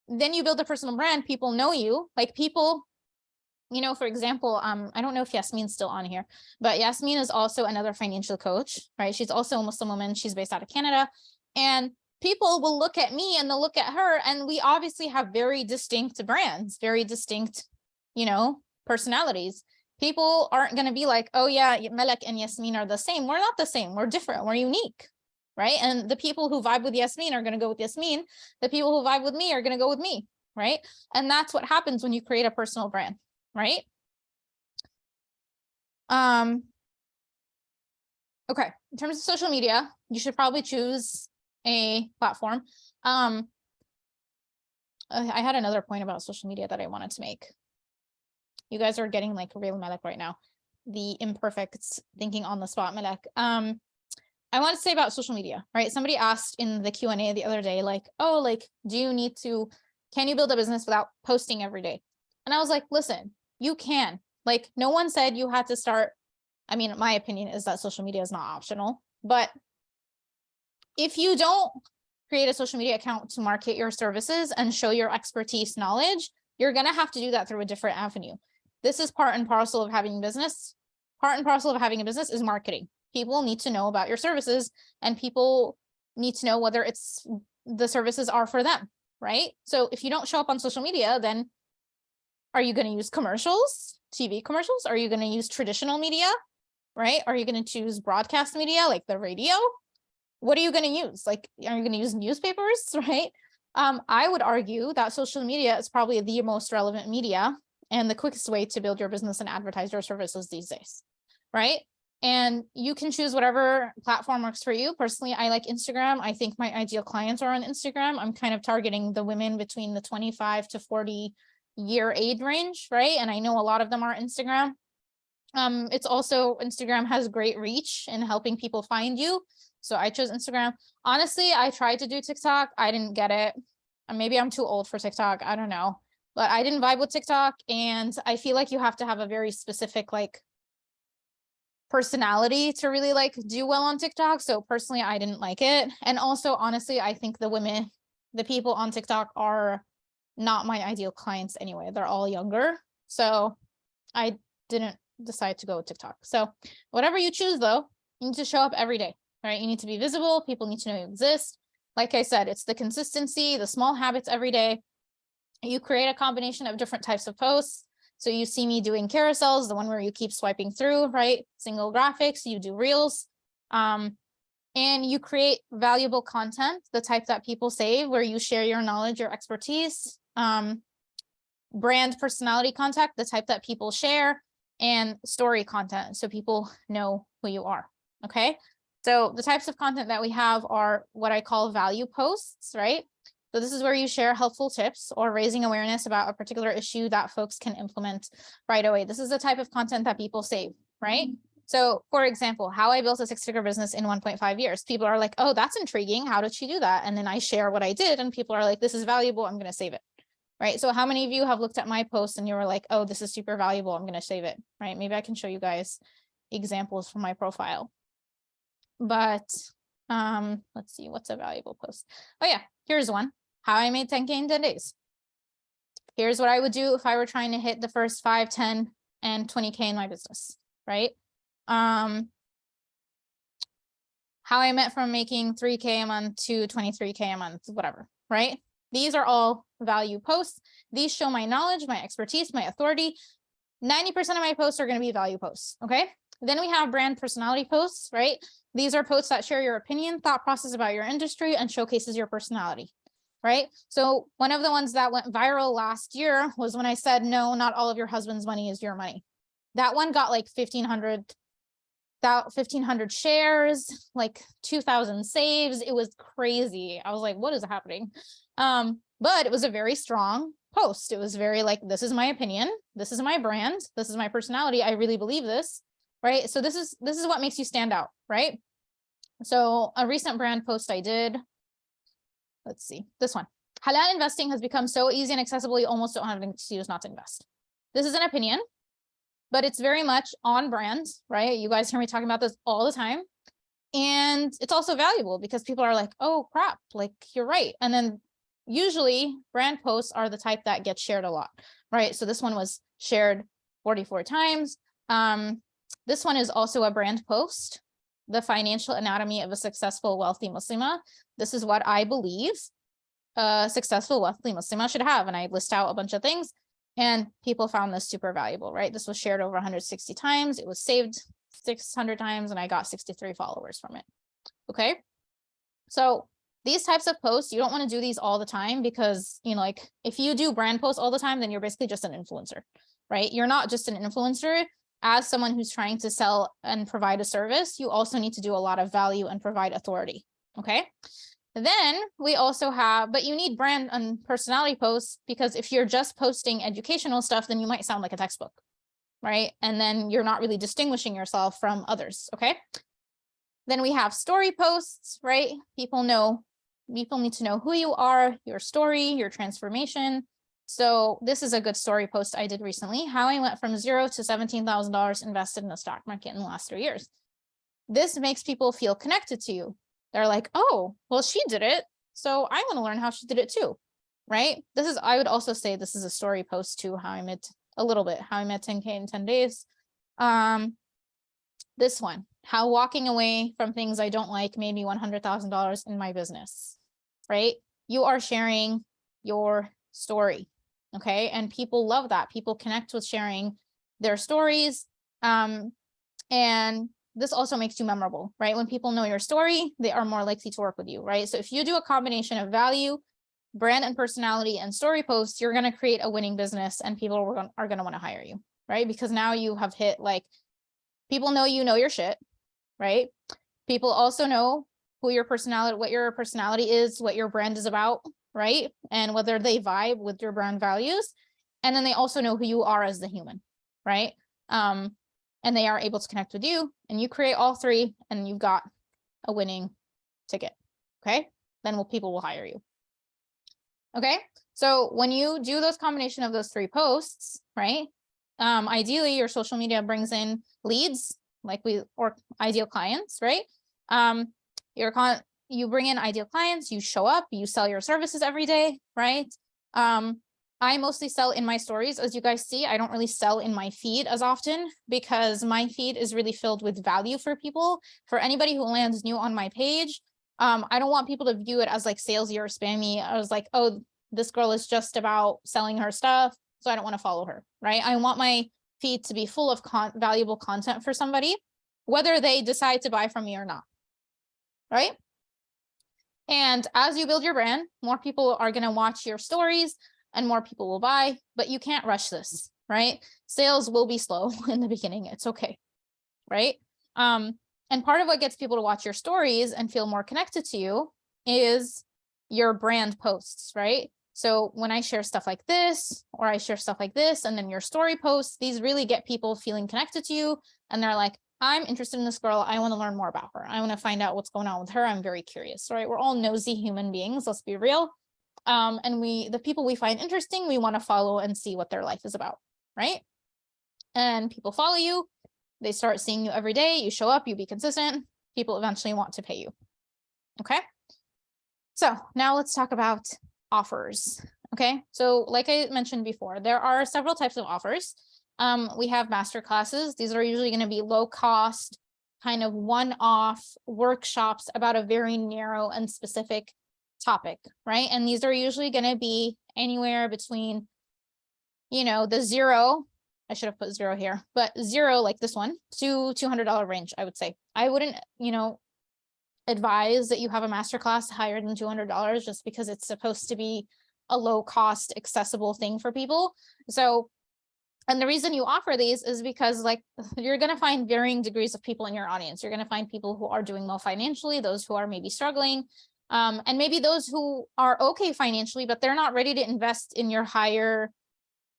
Then you build a personal brand, people know you, like people, for example, I don't know if Yasmin's still on here, but Yasmin is also another financial coach, right? She's also a Muslim woman. She's based out of Canada. And people will look at me and they'll look at her, and we obviously have very distinct brands, very distinct, personalities. People aren't going to be like, oh yeah, Malak and Yasmin are the same. We're not the same. We're different. We're unique, right? And the people who vibe with Yasmin are going to go with Yasmin. The people who vibe with me are going to go with me, right? And that's what happens when you create a personal brand, right? Okay, in terms of social media, you should probably choose a platform. I had another point about social media that I wanted to make. You guys are getting like real Malak right now. The imperfect thinking on the spot, Malak. I want to say about social media, right? Somebody asked in the Q&A the other day, like, oh, like, can you build a business without posting every day? And I was like, listen, you can. Like, no one said you had to start. I mean, my opinion is that social media is not optional, but if you don't create a social media account to market your services and show your expertise, knowledge, you're going to have to do that through a different avenue. This is part and parcel of having business. Part and parcel of having a business is marketing. People need to know about your services, and people need to know whether the services are for them, right? So if you don't show up on social media, then are you going to use commercials, TV commercials? Are you going to use traditional media, right? Are you going to choose broadcast media like the radio? What are you going to use? Like, are you going to use newspapers, right? I would argue that social media is probably the most relevant media and the quickest way to build your business and advertise your services these days, right? And you can choose whatever platform works for you. Personally, I like Instagram. I think my ideal clients are on Instagram. I'm kind of targeting the women between the 25 to 40 year age range, right? And I know a lot of them are Instagram. It's also, Instagram has great reach in helping people find you. So I chose Instagram. Honestly, I tried to do TikTok. I didn't get it. Maybe I'm too old for TikTok. I don't know. But I didn't vibe with TikTok. And I feel like you have to have a very specific like personality to really like do well on TikTok. So personally, I didn't like it. And also, honestly, I think the people on TikTok are not my ideal clients anyway. They're all younger. So I didn't decide to go with TikTok. So whatever you choose though, you need to show up every day, right? You need to be visible. People need to know you exist. Like I said, it's the consistency, the small habits every day. You create a combination of different types of posts. So you see me doing carousels, the one where you keep swiping through, right? Single graphics, you do reels. And you create valuable content, the type that people save, where you share your knowledge, your expertise. Brand personality content, the type that people share, and story content, so people know who you are, okay? So the types of content that we have are what I call value posts, right? So this is where you share helpful tips or raising awareness about a particular issue that folks can implement right away. This is the type of content that people save, right? So for example, how I built a 6-figure business in 1.5 years. People are like, oh, that's intriguing. How did she do that? And then I share what I did and people are like, this is valuable. I'm going to save it. Right. So how many of you have looked at my post and you were like, oh, this is super valuable. I'm going to save it. Right. Maybe I can show you guys examples from my profile. But let's see, what's a valuable post? Oh, yeah, here's one. How I made 10K in 10 days. Here's what I would do if I were trying to hit the first 5, 10, and 20K in my business. Right. How I went from making 3K a month to 23K a month, whatever. Right. These are all value posts. These show my knowledge, my expertise, my authority. 90% of my posts are going to be value posts. Okay. Then we have brand personality posts, right? These are posts that share your opinion, thought process about your industry, and showcases your personality, right? So one of the ones that went viral last year was when I said, no, not all of your husband's money is your money. That one got like 1,500 shares, like 2,000 saves. It was crazy. I was like, what is happening? But it was a very strong post. It was very like, this is my opinion. This is my brand. This is my personality. I really believe this, right? So this is what makes you stand out, right? So a recent brand post I did, let's see, this one. Halal investing has become so easy and accessible, you almost don't have an excuse not to invest. This is an opinion, but it's very much on brand, right? You guys hear me talking about this all the time. And it's also valuable because people are like, oh crap, like you're right. And then usually brand posts are the type that get shared a lot, right? So this one was shared 44 times. This one is also a brand post, the financial anatomy of a successful, wealthy Muslimah. This is what I believe a successful, wealthy Muslimah should have. And I list out a bunch of things and people found this super valuable, right? This was shared over 160 times. It was saved 600 times and I got 63 followers from it. Okay. So these types of posts, you don't want to do these all the time because, you know, like if you do brand posts all the time, then you're basically just an influencer, right? You're not just an influencer. As someone who's trying to sell and provide a service, you also need to do a lot of value and provide authority. Okay. Then we also have, but you need brand and personality posts because if you're just posting educational stuff, then you might sound like a textbook, right? And then you're not really distinguishing yourself from others, okay? Then we have story posts, right? People need to know who you are, your story, your transformation. So this is a good story post I did recently, how I went from $0 to $17,000 invested in the stock market in the last 3 years. This makes people feel connected to you. They're like, oh, well, she did it, so I want to learn how she did it too, right? I would also say this is a story post too, how I made 10K in 10 days. This one, how walking away from things I don't like made me $100,000 in my business, right? You are sharing your story, okay? And people love that. People connect with sharing their stories. And this also makes you memorable, right? When people know your story, they are more likely to work with you, right? So if you do a combination of value brand and personality and story posts, you're going to create a winning business and people are going to want to hire you, right? Because now you have hit, like, people know you know your shit, right? People also know who your personality, what your personality is, what your brand is about, right? And whether they vibe with your brand values. And then they also know who you are as the human, right? And they are able to connect with you, and you create all three and you've got a winning ticket. Okay. Then people will hire you. Okay. So when you do those combination of those three posts, right? Ideally your social media brings in leads, or ideal clients, right? You bring in ideal clients, you show up, you sell your services every day, right? I mostly sell in my stories. As you guys see, I don't really sell in my feed as often because my feed is really filled with value for people. For anybody who lands new on my page, I don't want people to view it as like salesy or spammy. I was like, oh, this girl is just about selling her stuff, so I don't want to follow her, right? I want my feed to be full of valuable content for somebody, whether they decide to buy from me or not, right? And as you build your brand, more people are going to watch your stories and more people will buy, but you can't rush this, right? Sales will be slow in the beginning. It's okay, right? And part of what gets people to watch your stories and feel more connected to you is your brand posts, right? So when I share stuff like this, or I share stuff like this, and then your story posts, these really get people feeling connected to you. And they're like, I'm interested in this girl. I want to learn more about her. I want to find out what's going on with her. I'm very curious, right? We're all nosy human beings. Let's be real. And the people we find interesting, we want to follow and see what their life is about, right? And people follow you. They start seeing you every day. You show up, you be consistent. People eventually want to pay you. Okay. So now let's talk about offers. Okay. So like I mentioned before, there are several types of offers. We have master classes. These are usually going to be low cost, kind of one-off workshops about a very narrow and specific topic, right? And these are usually going to be anywhere between, the zero, I should have put zero here, but zero, like this one, to $200 range, I would say. I wouldn't, advise that you have a masterclass higher than $200 just because it's supposed to be a low cost, accessible thing for people. So, and the reason you offer these is because you're going to find varying degrees of people in your audience. You're going to find people who are doing well financially, those who are maybe struggling, and maybe those who are okay financially, but they're not ready to invest in your higher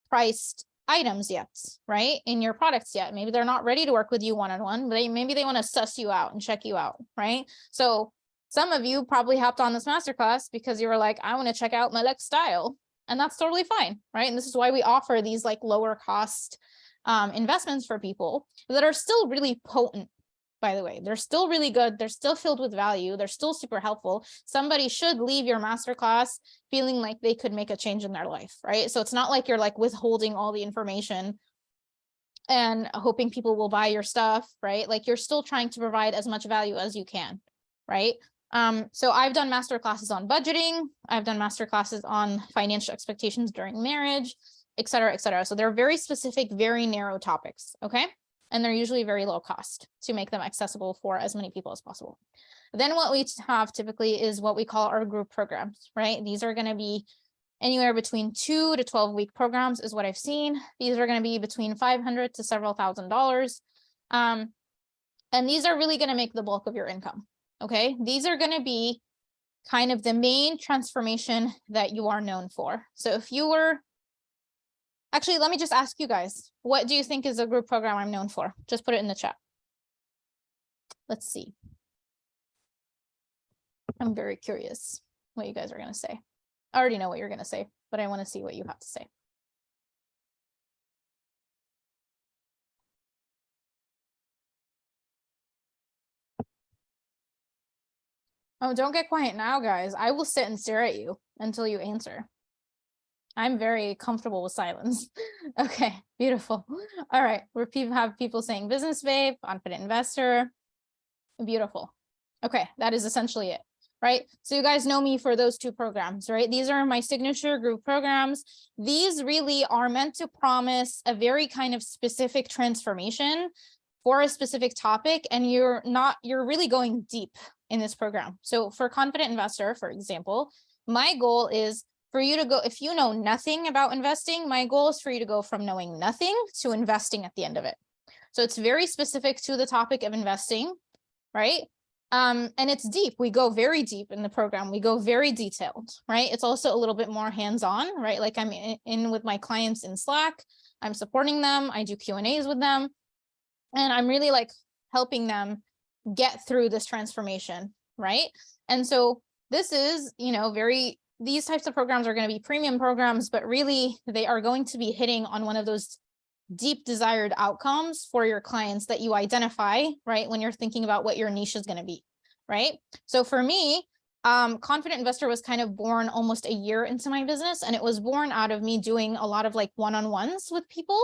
priced items yet, right? In your products yet. Maybe they're not ready to work with you one-on-one, but maybe they want to suss you out and check you out, right? So some of you probably hopped on this masterclass because you were like, I want to check out my next style. And that's totally fine, right? And this is why we offer these lower cost investments for people that are still really potent. By the way, they're still really good. They're still filled with value. They're still super helpful. Somebody should leave your masterclass feeling like they could make a change in their life, right? So it's not like you're withholding all the information and hoping people will buy your stuff, right? You're still trying to provide as much value as you can, right? So I've done masterclasses on budgeting. I've done masterclasses on financial expectations during marriage, et cetera, et cetera. So they're very specific, very narrow topics, okay? And they're usually very low cost to make them accessible for as many people as possible. Then what we have typically is what we call our group programs, right? These are going to be anywhere between 2 to 12-week programs is what I've seen. These are going to be between $500 to several $1,000s. And these are really going to make the bulk of your income, okay? These are going to be kind of the main transformation that you are known for. So if you were Actually, let me just ask you guys, what do you think is a group program I'm known for? Just put it in the chat. Let's see. I'm very curious what you guys are going to say. I already know what you're going to say, but I want to see what you have to say. Oh, don't get quiet now, guys. I will sit and stare at you until you answer. I'm very comfortable with silence. Okay, beautiful. All right, have people saying business babe, confident investor. Beautiful. Okay, that is essentially it, right? So you guys know me for those two programs, right? These are my signature group programs. These really are meant to promise a very kind of specific transformation for a specific topic, and you're really going deep in this program. So for confident investor, for example, My goal is for you to go, if you know nothing about investing, my goal is for you to go from knowing nothing to investing at the end of it. So it's very specific to the topic of investing, right? And it's deep. We go very deep in the program. We go very detailed, right? It's also a little bit more hands-on, right? Like I'm in with my clients in Slack. I'm supporting them. I do Q&As with them. And I'm really like helping them get through this transformation, right? And so this is, you know, these types of programs are going to be premium programs, but really they are going to be hitting on one of those deep desired outcomes for your clients that you identify, right? When you're thinking about what your niche is going to be, right? So for me, Confident Investor was kind of born almost a year into my business, and it was born out of me doing a lot of like one-on-ones with people.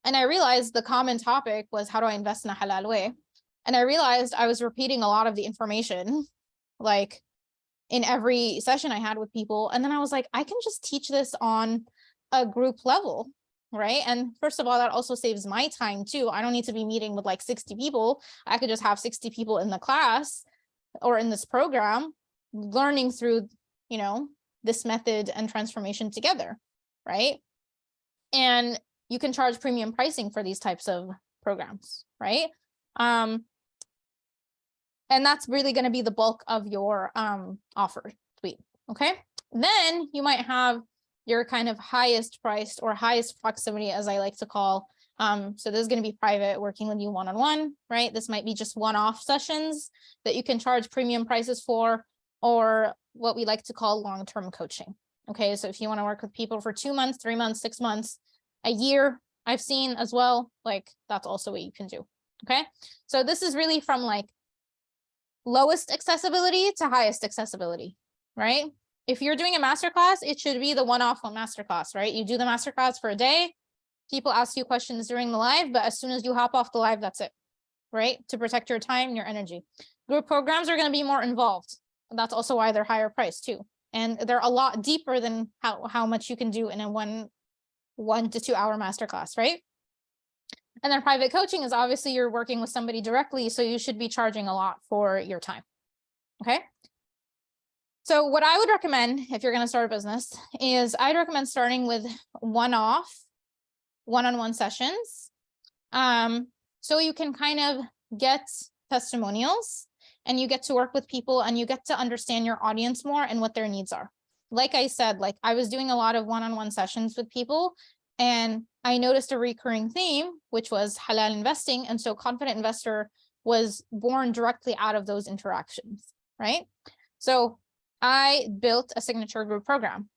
And I realized the common topic was, how do I invest in a halal way? And I realized I was repeating a lot of the information, like in every session I had with people. And then I was like, I can just teach this on a group level, right? And first of all, that also saves my time too. I don't need to be meeting with like 60 people. I could just have 60 people in the class or in this program learning through, you know, this method and transformation together, right? And you can charge premium pricing for these types of programs, right? And that's really going to be the bulk of your offer suite, okay? Then you might have your kind of highest priced or highest proximity, as I like to call. So this is going to be private, working with you one-on-one, right? This might be just one-off sessions that you can charge premium prices for, or what we like to call long-term coaching. Okay, so if you want to work with people for 2 months, 3 months, 6 months, a year, I've seen as well, like that's also what you can do. Okay, so this is really from like lowest accessibility to highest accessibility, right? If you're doing a masterclass, it should be the one-off masterclass, right? You do the masterclass for a day, people ask you questions during the live, but as soon as you hop off the live, that's it, right? To protect your time and your energy. Group programs are going to be more involved. That's also why they're higher priced too. And they're a lot deeper than how much you can do in a one to 2 hour masterclass, right? And then private coaching is obviously you're working with somebody directly, so you should be charging a lot for your time, okay? So what I would recommend if you're going to start a business is I'd recommend starting with one-off, one-on-one sessions. So you can kind of get testimonials and you get to work with people and you get to understand your audience more and what their needs are. Like I said, like I was doing a lot of one-on-one sessions with people, and I noticed a recurring theme, which was halal investing. And so Confident Investor was born directly out of those interactions, right? So I built a signature group program.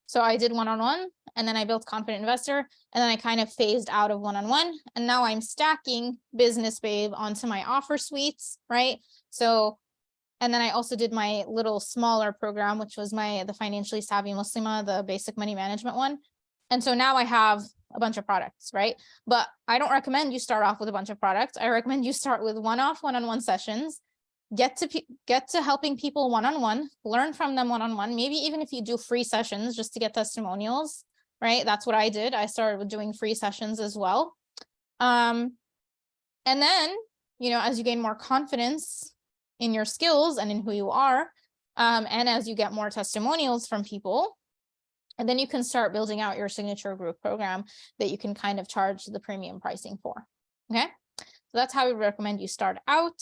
So I did one-on-one, and then I built Confident Investor, and then I kind of phased out of one-on-one, and now I'm stacking Business Babe onto my offer suites, right? So, and then I also did my little smaller program, which was the Financially Savvy Muslima, the basic money management one. And so now I have a bunch of products, right? But I don't recommend you start off with a bunch of products. I recommend you start with one-off, one-on-one sessions, get to helping people one-on-one, learn from them one-on-one, maybe even if you do free sessions just to get testimonials, right? That's what I did. I started with doing free sessions as well. And then, you know, as you gain more confidence in your skills and in who you are, and as you get more testimonials from people, and then you can start building out your signature group program that you can kind of charge the premium pricing for. Okay, so that's how we recommend you start out.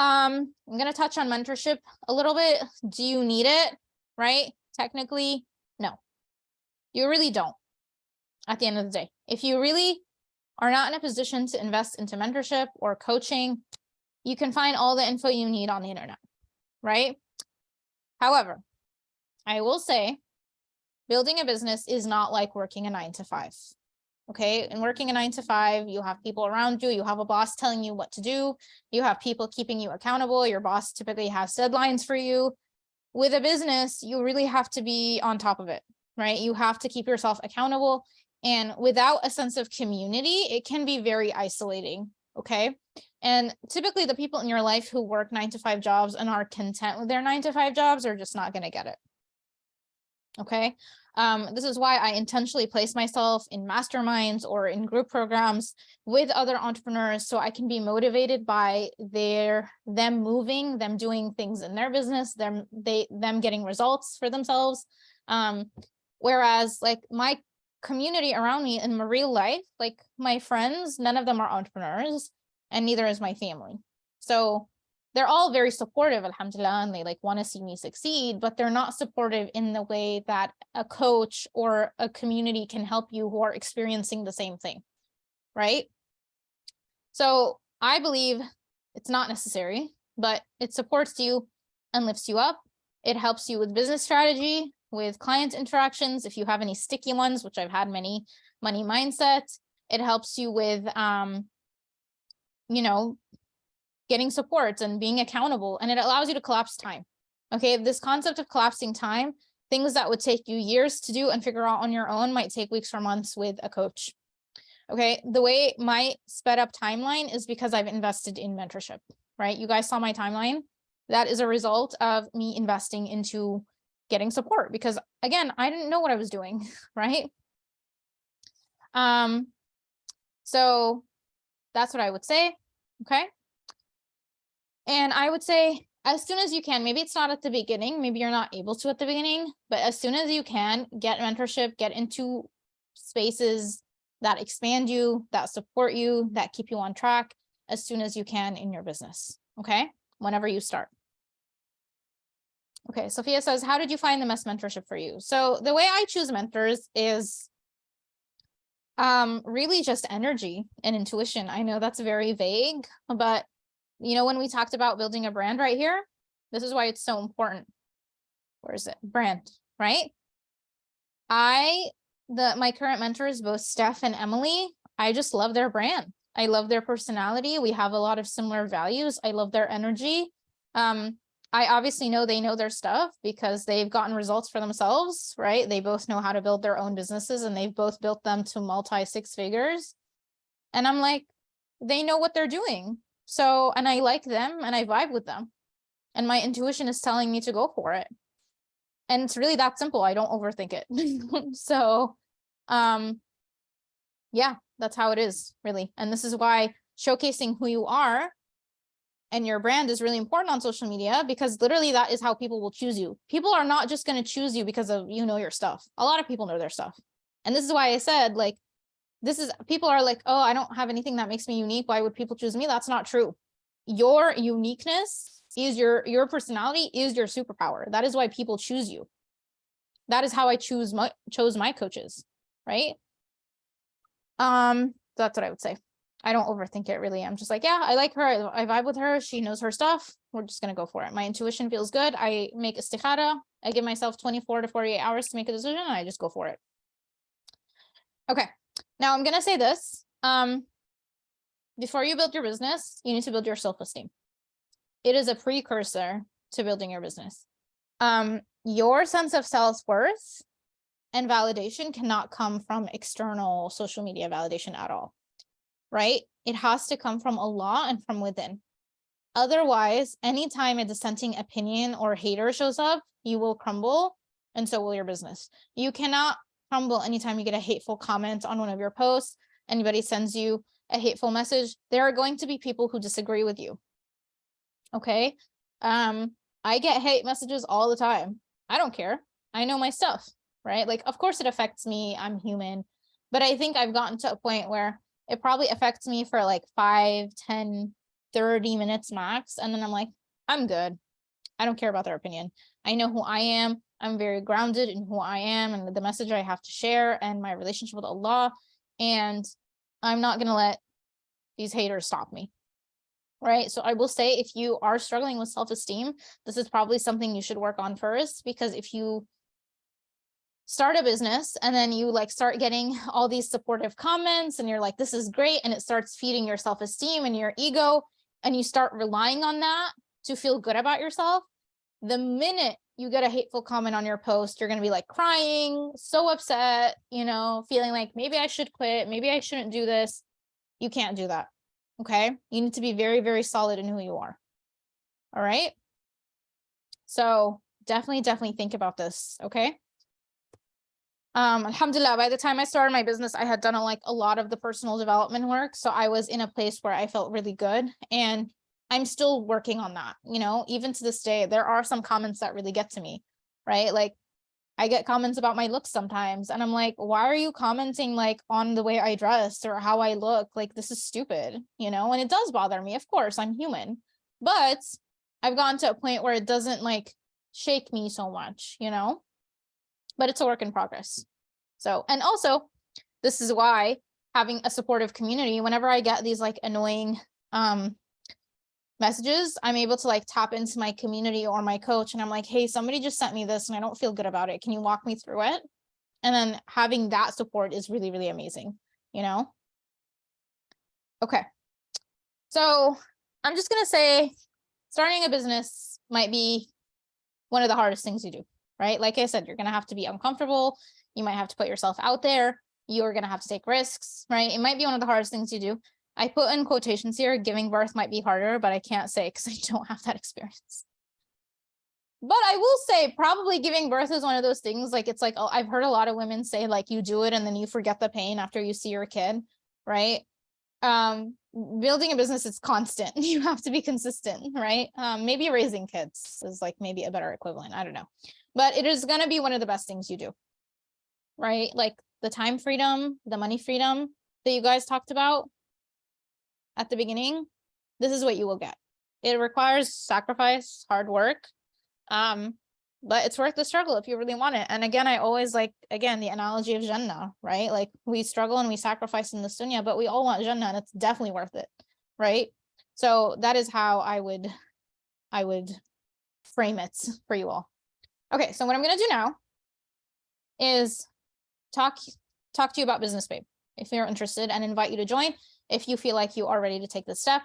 I'm going to touch on mentorship a little bit. Do you need it? Right? Technically, no, you really don't. At the end of the day, if you really are not in a position to invest into mentorship or coaching, you can find all the info you need on the internet, right? However, I will say building a business is not like working a 9-to-5. Okay, and working a 9-to-5, you have people around you, you have a boss telling you what to do, you have people keeping you accountable, your boss typically has deadlines for you. With a business, you really have to be on top of it, right? You have to keep yourself accountable, and without a sense of community, it can be very isolating, okay? And typically the people in your life who work 9-to-5 jobs and are content with their 9-to-5 jobs are just not going to get it. Okay. This is why I intentionally place myself in masterminds or in group programs with other entrepreneurs so I can be motivated by them moving, them doing things in their business, them getting results for themselves. Whereas like my community around me in my real life, like my friends, none of them are entrepreneurs, and neither is my family. So they're all very supportive, alhamdulillah, and they like want to see me succeed, but they're not supportive in the way that a coach or a community can help you who are experiencing the same thing, right? So I believe it's not necessary, but it supports you and lifts you up. It helps you with business strategy, with client interactions, if you have any sticky ones, which I've had many, money mindset. It helps you with, you know, getting support and being accountable, and it allows you to collapse time. Okay, this concept of collapsing time, things that would take you years to do and figure out on your own might take weeks or months with a coach. Okay, the way my sped up timeline is because I've invested in mentorship, right? You guys saw my timeline. That is a result of me investing into getting support because again, I didn't know what I was doing, right? So that's what I would say. Okay. And I would say as soon as you can, maybe it's not at the beginning, maybe you're not able to at the beginning, but as soon as you can, get mentorship, get into spaces that expand you, that support you, that keep you on track as soon as you can in your business, okay? Whenever you start. Okay, Sophia says, how did you find the best mentorship for you? So the way I choose mentors is really just energy and intuition. I know that's very vague, but you know, when we talked about building a brand right here, this is why it's so important. Where is it? Brand, right? My current mentors, both Steph and Emily, I just love their brand. I love their personality. We have a lot of similar values. I love their energy. I obviously know they know their stuff because they've gotten results for themselves, right? They both know how to build their own businesses and they've both built them to multi six figures. And I'm like, they know what they're doing. So, and I like them and I vibe with them. And my intuition is telling me to go for it. And it's really that simple. I don't overthink it. So, yeah, that's how it is, really. And this is why showcasing who you are and your brand is really important on social media, because literally that is how people will choose you. People are not just going to choose you because of, you know, your stuff. A lot of people know their stuff. And this is why I said, like, people are like, oh, I don't have anything that makes me unique. Why would people choose me? That's not true. Your uniqueness is your personality is your superpower. That is why people choose you. That is how I chose my coaches, right? That's what I would say. I don't overthink it, really. I'm just like, yeah, I like her. I vibe with her. She knows her stuff. We're just going to go for it. My intuition feels good. I make istikhara. I give myself 24 to 48 hours to make a decision, and I just go for it. Okay. Now I'm going to say this. Before you build your business, you need to build your self-esteem. It is a precursor to building your business. Your sense of self-worth and validation cannot come from external social media validation at all, right? It has to come from Allah and from within. Otherwise, anytime a dissenting opinion or hater shows up, you will crumble, and so will your business. You cannot crumble anytime you get a hateful comment on one of your posts, anybody sends you a hateful message. There are going to be people who disagree with you. Okay. I get hate messages all the time. I don't care. I know my stuff, right? Like, of course it affects me. I'm human, but I think I've gotten to a point where it probably affects me for like 5, 10, 30 minutes max. And then I'm like, I'm good. I don't care about their opinion. I know who I am. I'm very grounded in who I am and the message I have to share and my relationship with Allah. And I'm not going to let these haters stop me. Right. So I will say, if you are struggling with self-esteem, this is probably something you should work on first, because if you start a business and then you like start getting all these supportive comments and you're like, this is great, and it starts feeding your self-esteem and your ego, and you start relying on that to feel good about yourself, the minute you get a hateful comment on your post, you're going to be like crying, so upset, you know, feeling like maybe I should quit, maybe I shouldn't do this. You can't do that. Okay. You need to be very, very solid in who you are. All right. So definitely think about this. Okay. Alhamdulillah, by the time I started my business, I had done a lot of the personal development work. So I was in a place where I felt really good, and I'm still working on that. Even to this day, there are some comments that really get to me, right? Like, I get comments about my looks sometimes, and I'm like, why are you commenting like on the way I dress or how I look? Like, this is stupid, and it does bother me. Of course, I'm human, but I've gotten to a point where it doesn't like shake me so much, but it's a work in progress. So, and also, this is why having a supportive community, whenever I get these like annoying messages, I'm able to like tap into my community or my coach, and I'm like, hey, somebody just sent me this and I don't feel good about it. Can you walk me through it? And then having that support is really, really amazing, Okay. So I'm just going to say starting a business might be one of the hardest things you do, right? Like I said, you're going to have to be uncomfortable. You might have to put yourself out there. You're going to have to take risks, right? It might be one of the hardest things you do. I put in quotations here, giving birth might be harder, but I can't say because I don't have that experience. But I will say probably giving birth is one of those things, like, it's like, oh, I've heard a lot of women say like you do it and then you forget the pain after you see your kid, right? Building a business is constant. You have to be consistent, right? Maybe raising kids is like maybe a better equivalent. I don't know, but it is going to be one of the best things you do, right? Like the time freedom, the money freedom that you guys talked about at the beginning, this is what you will get. It requires sacrifice, hard work, but it's worth the struggle if you really want it. And again, I always like, again, the analogy of Jannah, right? Like we struggle and we sacrifice in the dunya, but we all want Jannah, and it's definitely worth it, right? So that is how I would frame it for you all. Okay, so what I'm going to do now is talk to you about Business Babe, if you're interested, and invite you to join if you feel like you are ready to take this step.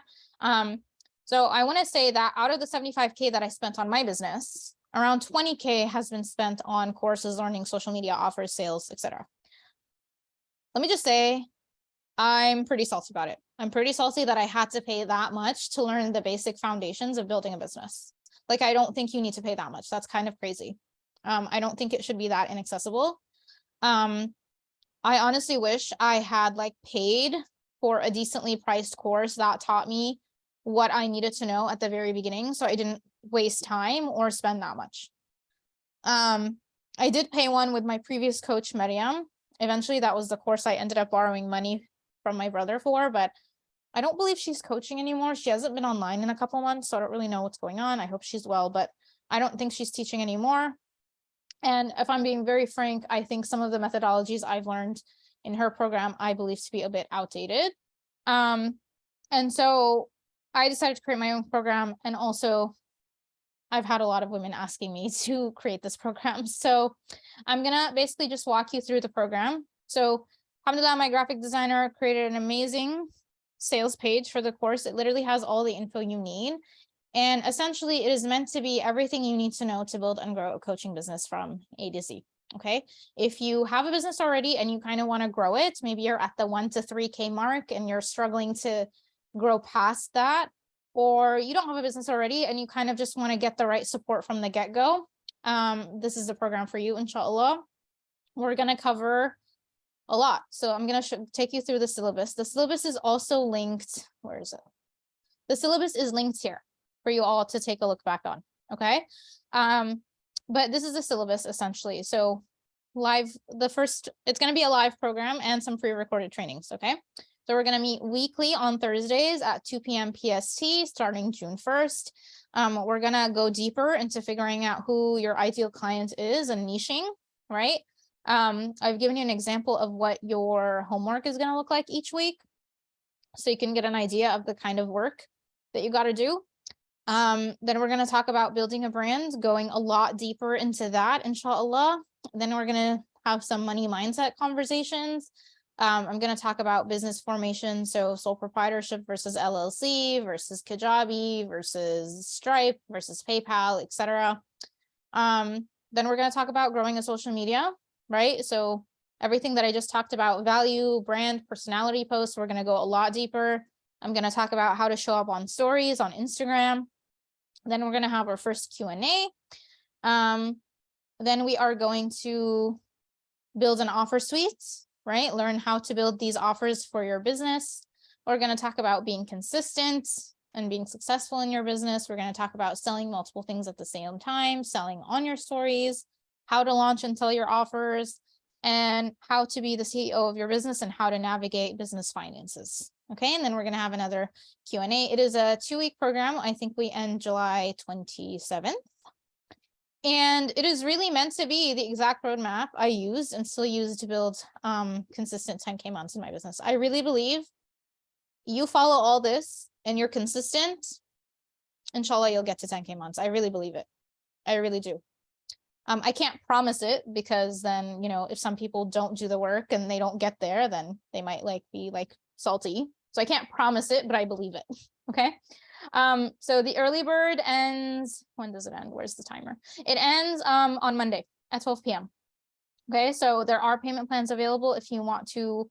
So I want to say that out of the 75K that I spent on my business, around 20K has been spent on courses, learning, social media offers, sales, etc. Let me just say, I'm pretty salty about it. I'm pretty salty that I had to pay that much to learn the basic foundations of building a business. Like, I don't think you need to pay that much. That's kind of crazy. I don't think it should be that inaccessible. I honestly wish I had like paid for a decently priced course that taught me what I needed to know at the very beginning, so I didn't waste time or spend that much. I did pay one with my previous coach, Maryam. Eventually, that was the course I ended up borrowing money from my brother for, but I don't believe she's coaching anymore. She hasn't been online in a couple months, so I don't really know what's going on. I hope she's well, but I don't think she's teaching anymore. And if I'm being very frank, I think some of the methodologies I've learned in her program, I believe to be a bit outdated. And so I decided to create my own program. And also I've had a lot of women asking me to create this program. So I'm going to basically just walk you through the program. So alhamdulillah, my graphic designer created an amazing sales page for the course. It literally has all the info you need. And essentially, it is meant to be everything you need to know to build and grow a coaching business from A to Z. Okay. If you have a business already and you kind of want to grow it, maybe you're at the 1 to 3K mark and you're struggling to grow past that, or you don't have a business already and you kind of just want to get the right support from the get-go, this is the program for you, inshallah. We're going to cover a lot. So I'm going to take you through the syllabus. The syllabus is also linked. Where is it? The syllabus is linked here for you all to take a look back on. Okay. But this is the syllabus essentially. So it's going to be a live program and some pre-recorded trainings. Okay. So we're going to meet weekly on Thursdays at 2 p.m. PST starting June 1st. We're going to go deeper into figuring out who your ideal client is and niching, right? I've given you an example of what your homework is going to look like each week, so you can get an idea of the kind of work that you got to do. Then we're going to talk about building a brand, going a lot deeper into that, inshallah. Then we're going to have some money mindset conversations. I'm going to talk about business formation, so sole proprietorship versus LLC versus Kajabi versus Stripe versus PayPal, etc. Then we're going to talk about growing a social media, right? So everything that I just talked about, value, brand, personality posts, we're going to go a lot deeper. I'm going to talk about how to show up on stories on Instagram. Then we're going to have our first Q&A. Then we are going to build an offer suite, right? Learn how to build these offers for your business. We're going to talk about being consistent and being successful in your business. We're going to talk about selling multiple things at the same time, selling on your stories, how to launch and sell your offers, and how to be the CEO of your business and how to navigate business finances. Okay, and then we're going to have another Q&A. It is a 2-week program. I think we end July 27th. And it is really meant to be the exact roadmap I used and still use to build consistent 10K months in my business. I really believe you follow all this and you're consistent, inshallah, you'll get to 10K months. I really believe it. I really do. I can't promise it because then, you know, if some people don't do the work and they don't get there, then they might be salty. So I can't promise it, but I believe it. Okay. So the early bird ends, when does it end? Where's the timer? It ends on Monday at 12 p.m. Okay, so there are payment plans available if you want to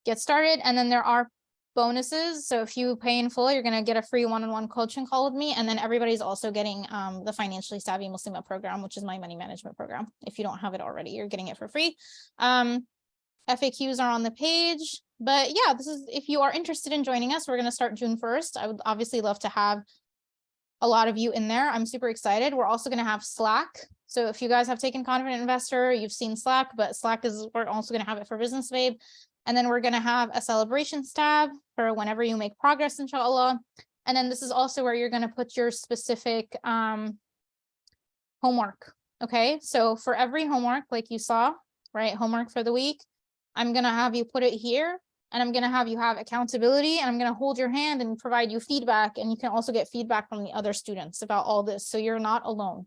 get started, and then there are bonuses. So if you pay in full, you're going to get a free one-on-one coaching call with me, and then everybody's also getting the Financially Savvy Muslima program, which is my money management program. If you don't have it already, you're getting it for free. FAQs are on the page. But yeah, this is, if you are interested in joining us, we're going to start June 1st. I would obviously love to have a lot of you in there. I'm super excited. We're also going to have Slack. So if you guys have taken Confident Investor, you've seen Slack, but Slack is, we're also going to have it for Business Babe. And then we're going to have a celebrations tab for whenever you make progress, inshallah. And then this is also where you're going to put your specific homework. Okay, so for every homework, like you saw, right, homework for the week, I'm going to have you put it here, and I'm going to have you have accountability, and I'm going to hold your hand and provide you feedback. And you can also get feedback from the other students about all this. So you're not alone.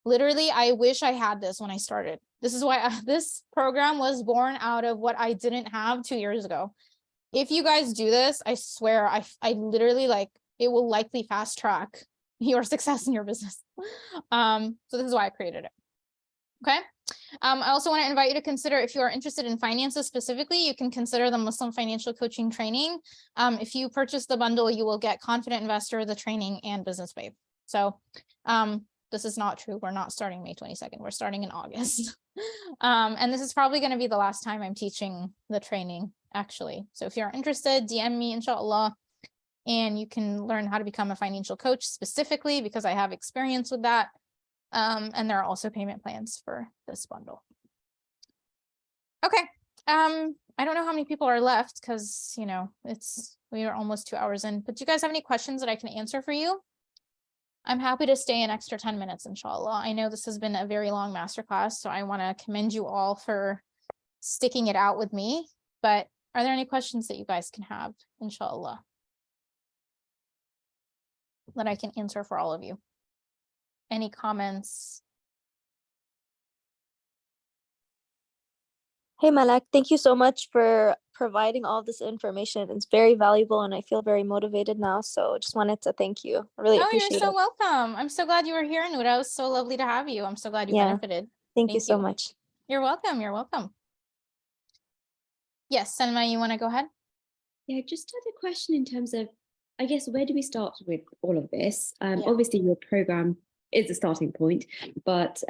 Literally, I wish I had this when I started. This is why this program was born out of what I didn't have 2 years ago. If you guys do this, I swear, I literally it will likely fast track your success in your business. So this is why I created it. Okay. I also want to invite you to consider, if you are interested in finances specifically, you can consider the Muslim Financial Coaching Training. If you purchase the bundle, you will get Confident Investor, the training, and Business Babe. So this is not true. We're not starting May 22nd. We're starting in August. And this is probably going to be the last time I'm teaching the training, actually. So if you're interested, DM me, inshallah, and you can learn how to become a financial coach specifically, because I have experience with that. And there are also payment plans for this bundle. Okay. I don't know how many people are left because, you know, we are almost 2 hours in, but do you guys have any questions that I can answer for you? I'm happy to stay an extra 10 minutes, inshallah. I know this has been a very long masterclass, so I want to commend you all for sticking it out with me. But are there any questions that you guys can have, inshallah, that I can answer for all of you? Any comments? Hey, Malak, thank you so much for providing all this information. It's very valuable and I feel very motivated now. So just wanted to thank you. I really appreciate it. You're so welcome. I'm so glad you were here, Noura. It was so lovely to have you. I'm so glad you benefited. Thank you so much. You're welcome. You're welcome. Yes, Selma, you want to go ahead? Yeah, I just had a question in terms of, I guess, where do we start with all of this? Obviously, your program is a starting point, but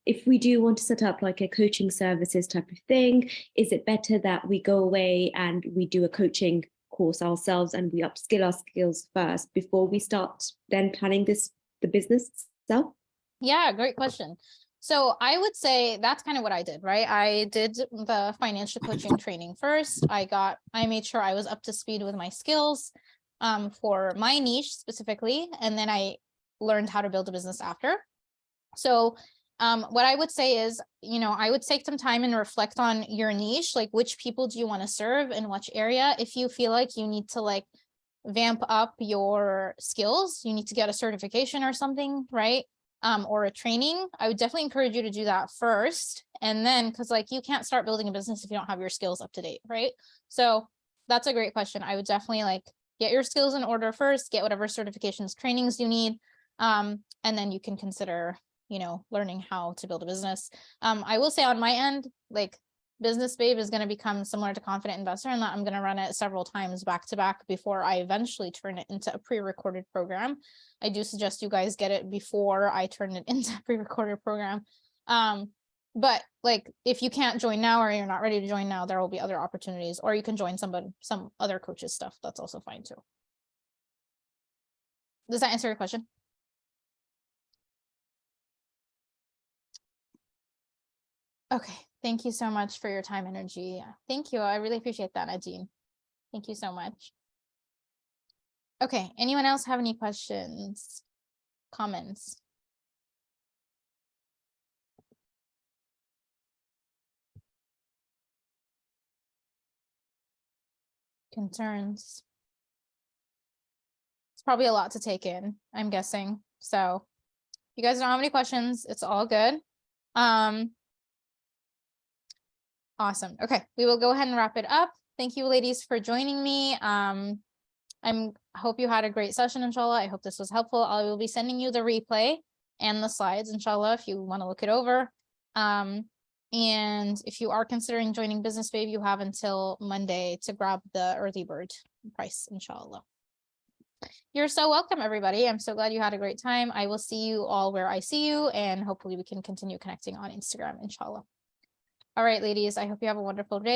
if we do want to set up like a coaching services type of thing, is it better that we go away and we do a coaching course ourselves and we upskill our skills first before we start then planning the business itself? Yeah, great question. So I would say that's kind of what I did, right? I did the financial coaching training first. I made sure I was up to speed with my skills for my niche specifically. And then I learned how to build a business after. So what I would say is, you know, I would take some time and reflect on your niche, like which people do you want to serve in which area? If you feel like you need to vamp up your skills, you need to get a certification or something, right? Or a training, I would definitely encourage you to do that first. And then, because you can't start building a business if you don't have your skills up to date, right? So that's a great question. I would definitely get your skills in order first, get whatever certifications, trainings you need. And then you can consider, you know, learning how to build a business. I will say on my end, Business Babe is going to become similar to Confident Investor, and that I'm going to run it several times back to back before I eventually turn it into a pre-recorded program. I do suggest you guys get it before I turn it into a pre-recorded program. But like, if you can't join now or you're not ready to join now, there will be other opportunities, or you can join some other coaches stuff. That's also fine too. Does that answer your question? Okay. Thank you so much for your time, energy. Thank you. I really appreciate that, Nadine. Thank you so much. Okay. Anyone else have any questions, comments? Concerns? It's probably a lot to take in, I'm guessing. So if you guys don't have any questions, it's all good. Awesome. Okay, we will go ahead and wrap it up. Thank you, ladies, for joining me. I hope you had a great session, inshallah. I hope this was helpful. I will be sending you the replay and the slides, inshallah, if you want to look it over. And if you are considering joining Business Babe, you have until Monday to grab the early bird price, inshallah. You're so welcome, everybody. I'm so glad you had a great time. I will see you all where I see you, and hopefully we can continue connecting on Instagram, inshallah. All right, ladies, I hope you have a wonderful day.